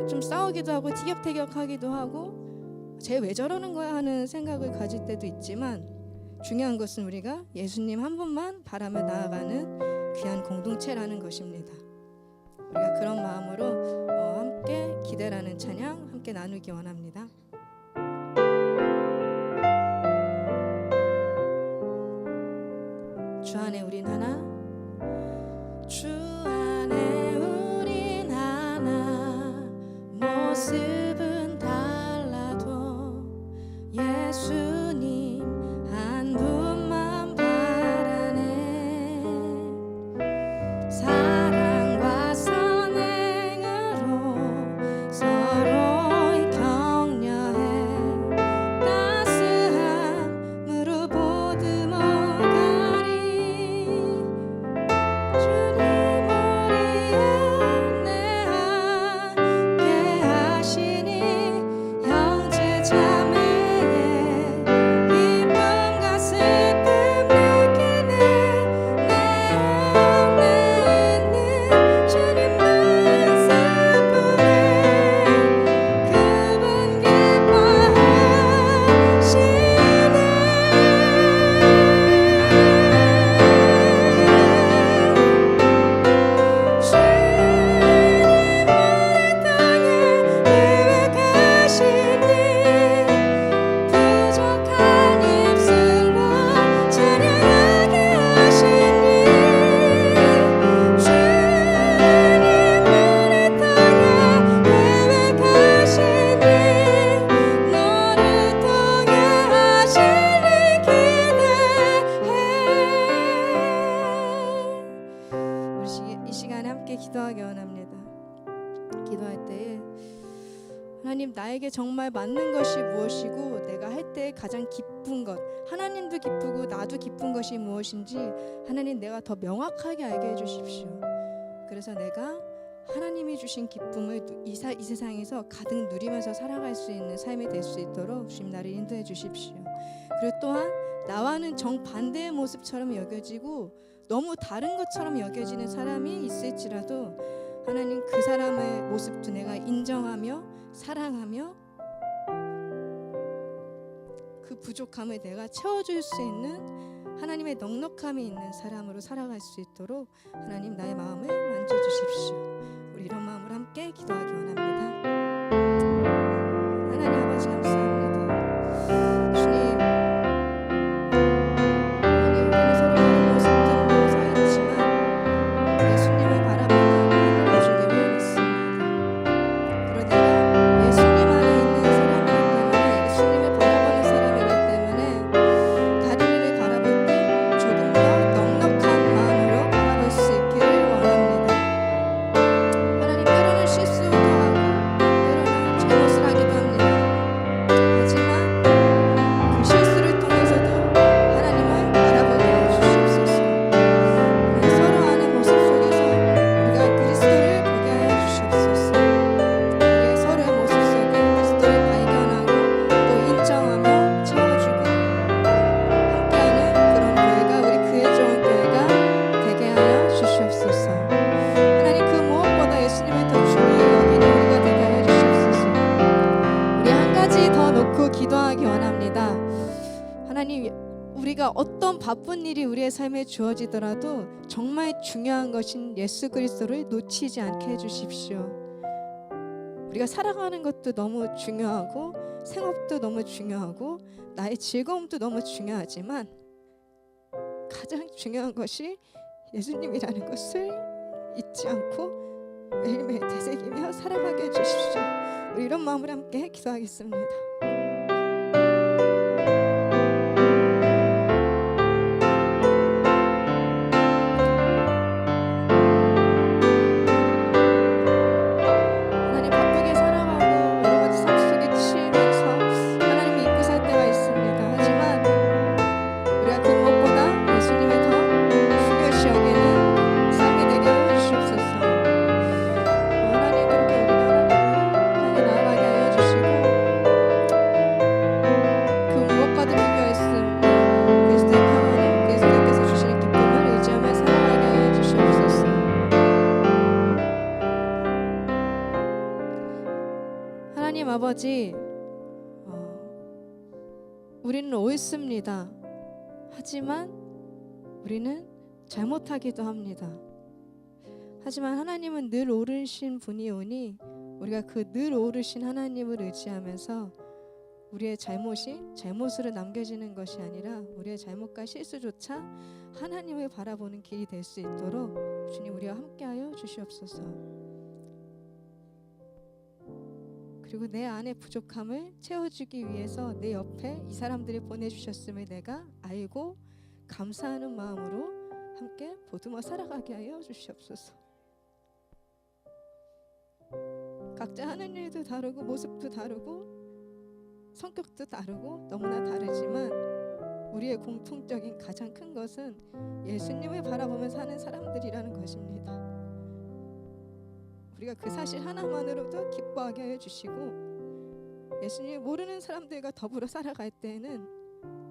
좀 싸우기도 하고 티격태격하기도 하고 쟤 왜 저러는 거야 하는 생각을 가질 때도 있지만 중요한 것은 우리가 예수님 한 분만 바라며 나아가는 귀한 공동체라는 것입니다. 우리가 그런 마음으로 함께 기대라는 찬양 함께 나누기 원합니다. 주 안에 우린 하나, 주 안에 우린 하나, 모습은 달라도 예수님 한 분만 바라네. 사랑과 선행으로 서로의 격려해 따스함으로 보듬어가리. 주님 우리 안에 함께 하시니 형제 자매의 기쁨과 슬픔 느끼네. 내 안에 있는 주님 말씀뿐에 그분 이 시간에 함께 기도하기 원합니다. 기도할 때에 하나님, 나에게 정말 맞는 것이 무엇이고 내가 할 때 가장 기쁜 것, 하나님도 기쁘고 나도 기쁜 것이 무엇인지 하나님 내가 더 명확하게 알게 해주십시오. 그래서 내가 하나님이 주신 기쁨을 이 세상에서 가득 누리면서 살아갈 수 있는 삶이 될 수 있도록 주님 나를 인도해 주십시오. 그리고 또한 나와는 정반대의 모습처럼 여겨지고 너무 다른 것처럼 여겨지는 사람이 있을지라도 하나님 그 사람의 모습도 내가 인정하며 사랑하며 그 부족함을 내가 채워줄 수 있는 하나님의 넉넉함이 있는 사람으로 살아갈 수 있도록 하나님 나의 마음을 만져주십시오. 우리 이런 마음으로 함께 기도하기 원합니다. 하나님 아버지 감사합니다. 주님, 우리는 서로 다른 모습들로 서 있지만 예수님을 바라보는 하늘을 주기를 원했습니다. 그러나 예수님 안에 있는 사람이기 때문에, 예수님을 바라보는 사람이기 때문에 다른 이를 바라볼 때 조금 더 넉넉한 마음으로 바라볼 수 있기를 원합니다. 바쁜 일이 우리의 삶에 주어지더라도 정말 중요한 것인 예수 그리스도를 놓치지 않게 해주십시오. 우리가 살아가는 것도 너무 중요하고 생업도 너무 중요하고 나의 즐거움도 너무 중요하지만 가장 중요한 것이 예수님이라는 것을 잊지 않고 매일매일 되새기며 살아가게 해주십시오. 우리 이런 마음으로 함께 기도하겠습니다. 하나님, 바쁘게 살아가고 여러 가지 삶 속에 치이면서 하나님을 잊고 살 때가 있습니다. 하지만 우리가 그 무엇보다 예수님을 더 중요시 여기는 삶이 되게 하여 주시옵소서. 하나님, 그렇게 우리가 하나님을 향해 나아가게 하여 주시고 그 무엇과도 비교할 수 없는 그리스도의 평안을, 그리스도께서 주시는 기쁨을 의지하며 살아가게 하여 주시옵소서. 하나님 아버지, 우리는 옳습니다. 하지만 우리는 잘못하기도 합니다. 하지만 하나님은 늘 옳으신 분이오니 우리가 그 늘 옳으신 하나님을 의지하면서 우리의 잘못이 잘못으로 남겨지는 것이 아니라 우리의 잘못과 실수조차 하나님을 바라보는 길이 될 수 있도록 주님, 우리와 함께하여 주시옵소서. 그리고 내 안의 부족함을 채워주기 위해서 내 옆에 이 사람들을 보내주셨음을 내가 알고 감사하는 마음으로 함께 보듬어 살아가게 하여 주시옵소서. 각자 하는 일도 다르고 모습도 다르고 성격도 다르고 너무나 다르지만 우리의 공통적인 가장 큰 것은 예수님을 바라보며 사는 사람들이라는 것입니다. 우리가 그 사실 하나만으로도 기뻐하게 하여 주시고 예수님을 모르는 사람들과 더불어 살아갈 때에는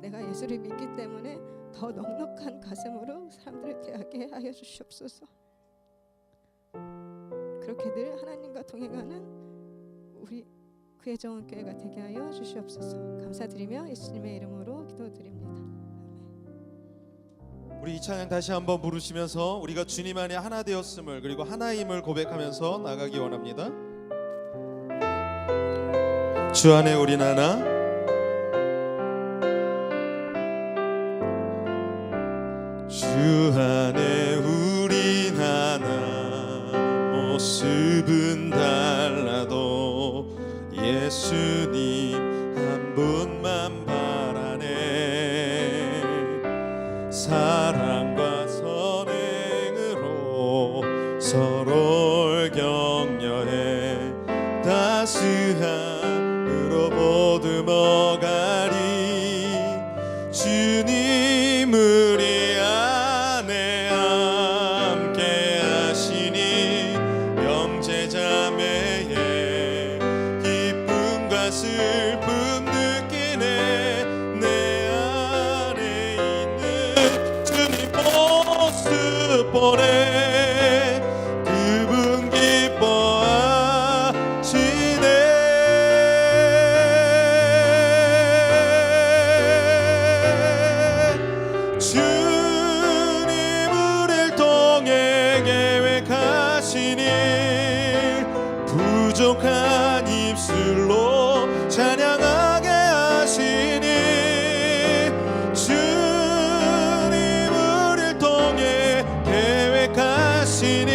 내가 예수를 믿기 때문에 더 넉넉한 가슴으로 사람들을 대하게 하여 주시옵소서. 그렇게 늘 하나님과 동행하는 우리 그의 정원교회가 되게 하여 주시옵소서. 감사드리며 예수님의 이름으로 기도드립니다. 우리 이 찬양 다시 한번 부르시면서 우리가 주님 안에 하나 되었음을, 그리고 하나임을 고백하면서 나가기 원합니다. 주 안에 우린 하나, 주 안에 우린 하나, 모습은 달라도 예수님 한 분만 바라네. 사랑과 선행으로 서로를 격려해 따스함으로 보듬어가리. 주님 우리 안에 함께 하시니 형제자매의 기쁨과 슬픔 느끼네. 내 안에 있는 주님 모습 보네. 그분 기뻐하시네. 주님 우릴 통해 계획하시니 부족한 입술로 찬양하게 하시니. 주님 우릴 통해 계획하시니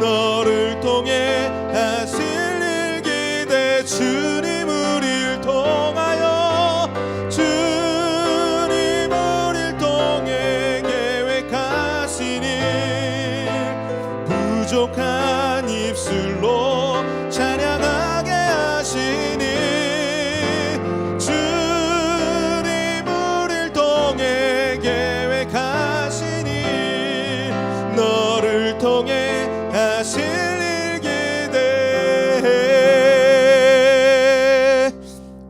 너를 통해 하실 일 기대. 주님 우릴 통하여, 주님 우릴 통해 계획하시니 부족한 입술로 찬양하게 하시니. 주님 우릴 통해 계획하시니 너를 통해 하실 일 기대해.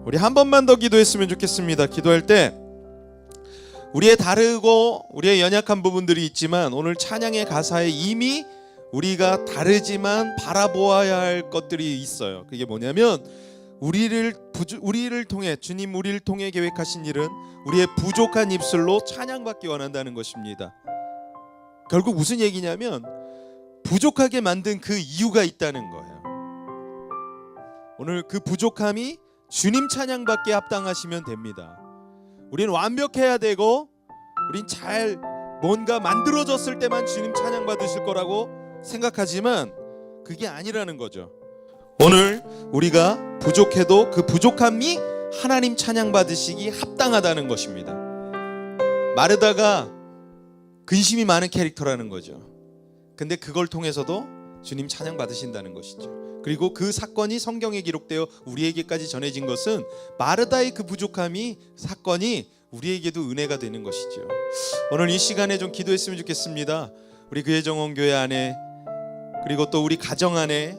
우리 한 번만 더 기도했으면 좋겠습니다. 기도할 때 우리의 다르고 우리의 연약한 부분들이 있지만 오늘 찬양의 가사에 이미 우리가 다르지만 바라보아야 할 것들이 있어요. 그게 뭐냐면 우리를 우리를 통해 주님 우리를 통해 계획하신 일은 우리의 부족한 입술로 찬양받기 원한다는 것입니다. 결국 무슨 얘기냐면 부족하게 만든 그 이유가 있다는 거예요. 오늘 그 부족함이 주님 찬양받기에 합당하시면 됩니다. 우리는 완벽해야 되고 우린 잘 뭔가 만들어졌을 때만 주님 찬양받으실 거라고 생각하지만 그게 아니라는 거죠. 오늘 우리가 부족해도 그 부족함이 하나님 찬양받으시기 합당하다는 것입니다. 마르다가 근심이 많은 캐릭터라는 거죠. 근데 그걸 통해서도 주님 찬양받으신다는 것이죠. 그리고 그 사건이 성경에 기록되어 우리에게까지 전해진 것은 마르다의 그 부족함이 사건이 우리에게도 은혜가 되는 것이죠. 오늘 이 시간에 좀 기도했으면 좋겠습니다. 우리 교회 정원교회 안에 그리고 또 우리 가정 안에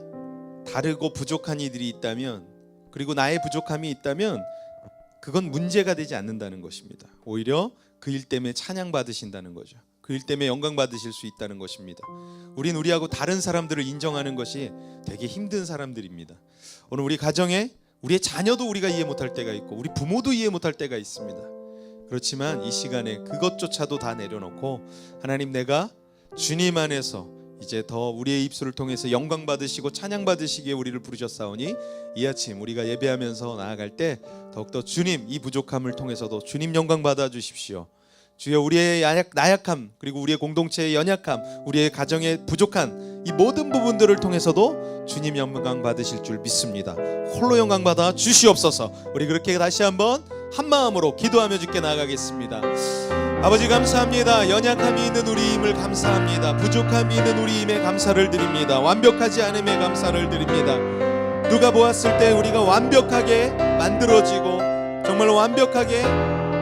다르고 부족한 이들이 있다면, 그리고 나의 부족함이 있다면 그건 문제가 되지 않는다는 것입니다. 오히려 그 일 때문에 찬양받으신다는 거죠. 그 일 때문에 영광 받으실 수 있다는 것입니다. 우린 우리하고 다른 사람들을 인정하는 것이 되게 힘든 사람들입니다. 오늘 우리 가정에 우리의 자녀도 우리가 이해 못할 때가 있고 우리 부모도 이해 못할 때가 있습니다. 그렇지만 이 시간에 그것조차도 다 내려놓고 하나님, 내가 주님 안에서 이제 더 우리의 입술을 통해서 영광 받으시고 찬양 받으시기에 우리를 부르셨사오니 이 아침 우리가 예배하면서 나아갈 때 더욱더 주님 이 부족함을 통해서도 주님 영광 받아 주십시오. 주여, 우리의 나약함, 그리고 우리의 공동체의 연약함, 우리의 가정의 부족한 이 모든 부분들을 통해서도 주님 영광 받으실 줄 믿습니다. 홀로 영광 받아 주시옵소서. 우리 그렇게 다시 한번 한 마음으로 기도하며 주께 나아가겠습니다. 아버지, 감사합니다. 연약함이 있는 우리임을 감사합니다. 부족함이 있는 우리임에 감사를 드립니다. 완벽하지 않음에 감사를 드립니다. 누가 보았을 때 우리가 완벽하게 만들어지고 정말 완벽하게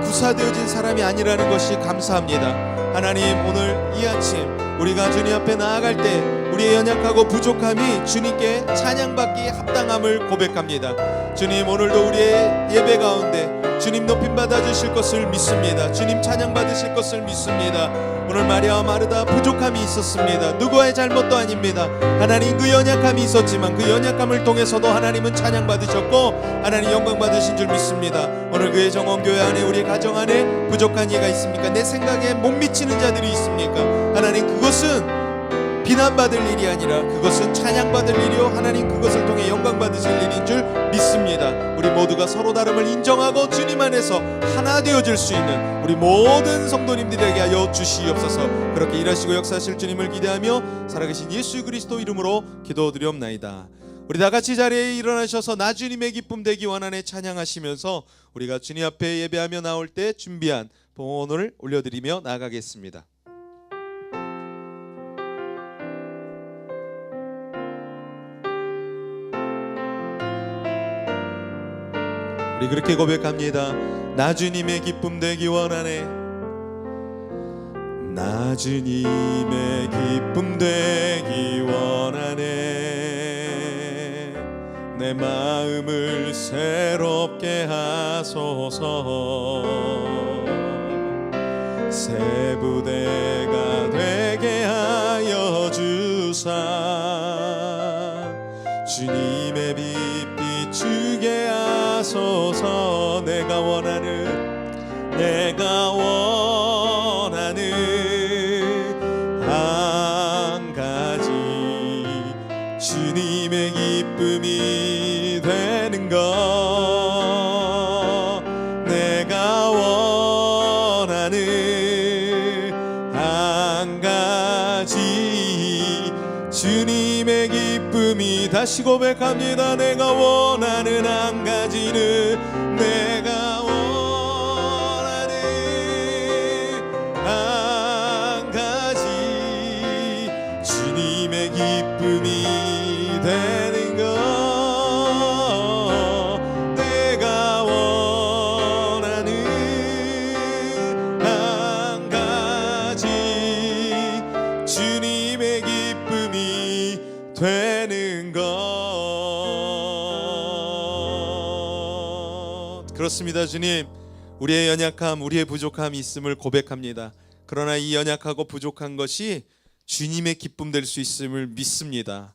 구사되어진 사람이 아니라는 것이 감사합니다. 하나님, 오늘 이 아침 우리가 주님 앞에 나아갈 때 우리의 연약하고 부족함이 주님께 찬양받기에 합당함을 고백합니다. 주님, 오늘도 우리의 예배 가운데 주님 높임 받아주실 것을 믿습니다. 주님 찬양 받으실 것을 믿습니다. 오늘 마리아와 마르다 부족함이 있었습니다. 누구의 잘못도 아닙니다. 하나님, 그 연약함이 있었지만 그 연약함을 통해서도 하나님은 찬양 받으셨고 하나님 영광 받으신 줄 믿습니다. 오늘 그의 정원교회 안에 우리 가정 안에 부족한 이가 있습니까? 내 생각에 못 미치는 자들이 있습니까? 하나님, 그것은 비난받을 일이 아니라 그것은 찬양받을 일이요 하나님 그것을 통해 영광 받으실 일인 줄 믿습니다. 우리 모두가 서로 다름을 인정하고 주님 안에서 하나 되어질 수 있는 우리 모든 성도님들에게 하여 주시옵소서. 그렇게 일하시고 역사하실 주님을 기대하며 살아계신 예수 그리스도 이름으로 기도드리옵나이다. 우리 다같이 자리에 일어나셔서 나 주님의 기쁨 되기 원하네 찬양하시면서 우리가 주님 앞에 예배하며 나올 때 준비한 봉헌을 올려드리며 나아가겠습니다. 우리 그렇게 고백합니다. 나 주님의 기쁨 되기 원하네. 나 주님의 기쁨 되기 원하네. 내 마음을 새롭게 하소서. 새 부대가 되게 하여 주사. 주님의 빛 비추게 하소서. 내가 원하는 한 가지 주님의 기쁨이 되는 것. 내가 원하는 한 가지 주님의 기쁨이. 다시 고백합니다. 내가 원하는 한 가지는 내가 원하는 한 가지 주님의 기쁨이 되는 것. 내가 원하는 한 가지 주님의 기쁨이 되는 것. 그렇습니다. 주님, 우리의 연약함, 우리의 부족함이 있음을 고백합니다. 그러나 이 연약하고 부족한 것이 주님의 기쁨 될 수 있음을 믿습니다.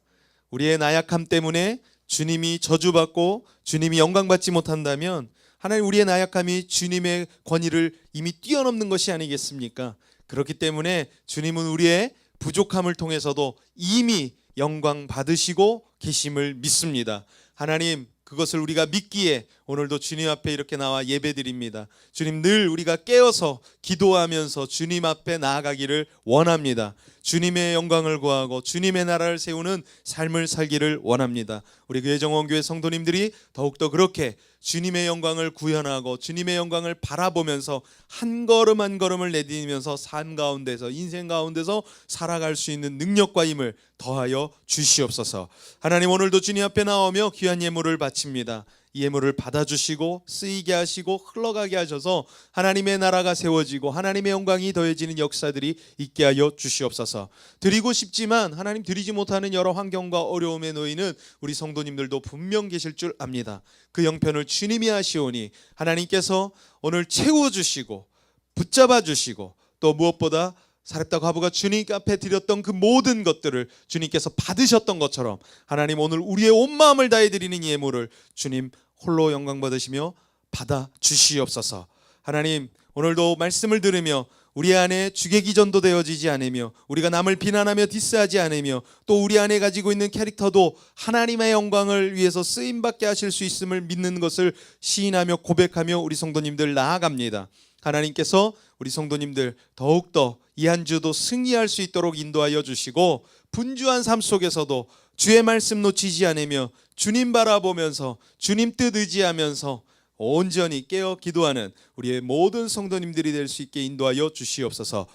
우리의 나약함 때문에 주님이 저주받고 주님이 영광받지 못한다면 하나님 우리의 나약함이 주님의 권위를 이미 뛰어넘는 것이 아니겠습니까? 그렇기 때문에 주님은 우리의 부족함을 통해서도 이미 영광 받으시고 계심을 믿습니다. 하나님 그것을 우리가 믿기에 오늘도 주님 앞에 이렇게 나와 예배드립니다. 주님 늘 우리가 깨어서 기도하면서 주님 앞에 나아가기를 원합니다. 주님의 영광을 구하고 주님의 나라를 세우는 삶을 살기를 원합니다. 우리 교회 정원교회 성도님들이 더욱더 그렇게 주님의 영광을 구현하고 주님의 영광을 바라보면서 한 걸음 한 걸음을 내디디면서 삶 가운데서 인생 가운데서 살아갈 수 있는 능력과 힘을 더하여 주시옵소서. 하나님 오늘도 주님 앞에 나오며 귀한 예물을 바칩니다. 이 예물을 받아주시고 쓰이게 하시고 흘러가게 하셔서 하나님의 나라가 세워지고 하나님의 영광이 더해지는 역사들이 있게 하여 주시옵소서. 드리고 싶지만 하나님 드리지 못하는 여러 환경과 어려움에 놓이는 우리 성도님들도 분명 계실 줄 압니다. 그 형편을 주님이 하시오니 하나님께서 오늘 채워주시고 붙잡아 주시고 또 무엇보다 사렙다 과부가 주님 앞에 드렸던 그 모든 것들을 주님께서 받으셨던 것처럼 하나님 오늘 우리의 온 마음을 다해 드리는 예물을 주님 홀로 영광 받으시며 받아 주시옵소서. 하나님 오늘도 말씀을 들으며 우리 안에 주객이전도 되어지지 않으며 우리가 남을 비난하며 디스하지 않으며 또 우리 안에 가지고 있는 캐릭터도 하나님의 영광을 위해서 쓰임받게 하실 수 있음을 믿는 것을 시인하며 고백하며 우리 성도님들 나아갑니다. 하나님께서 우리 성도님들 더욱더 이 한 주도 승리할 수 있도록 인도하여 주시고 분주한 삶 속에서도 주의 말씀 놓치지 않으며 주님 바라보면서 주님 뜻 의지하면서 온전히 깨어 기도하는 우리의 모든 성도님들이 될 수 있게 인도하여 주시옵소서.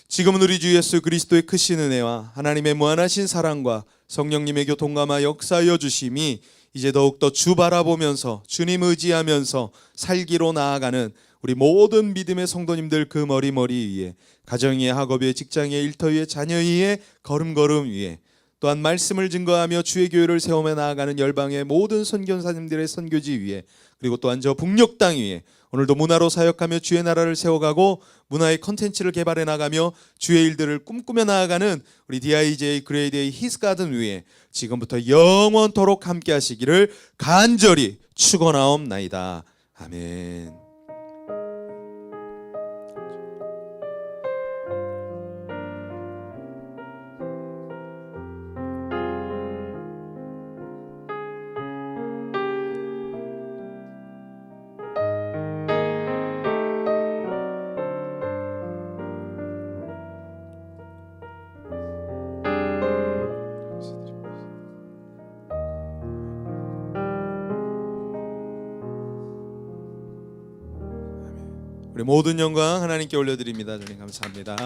지금은 우리 주 예수 그리스도의 크신 은혜와 하나님의 무한하신 사랑과 성령님의 교통감화 역사하여 주심이 이제 더욱더 주 바라보면서 주님 의지하면서 살기로 나아가는 우리 모든 믿음의 성도님들 그 머리 위에 가정 위에 학업 위에 직장 위에 일터 위에 자녀 위에 걸음걸음 위에 또한 말씀을 증거하며 주의 교회를 세우며 나아가는 열방의 모든 선교사님들의 선교지 위에 그리고 또한 저 북녘 땅 위에 오늘도 문화로 사역하며 주의 나라를 세워가고 문화의 컨텐츠를 개발해 나가며 주의 일들을 꿈꾸며 나아가는 우리 DIJ 그레이드 A 히스가든 위에 지금부터 영원토록 함께 하시기를 간절히 축원하옵나이다. 아멘. 우리 모든 영광 하나님께 올려드립니다. 주님 감사합니다.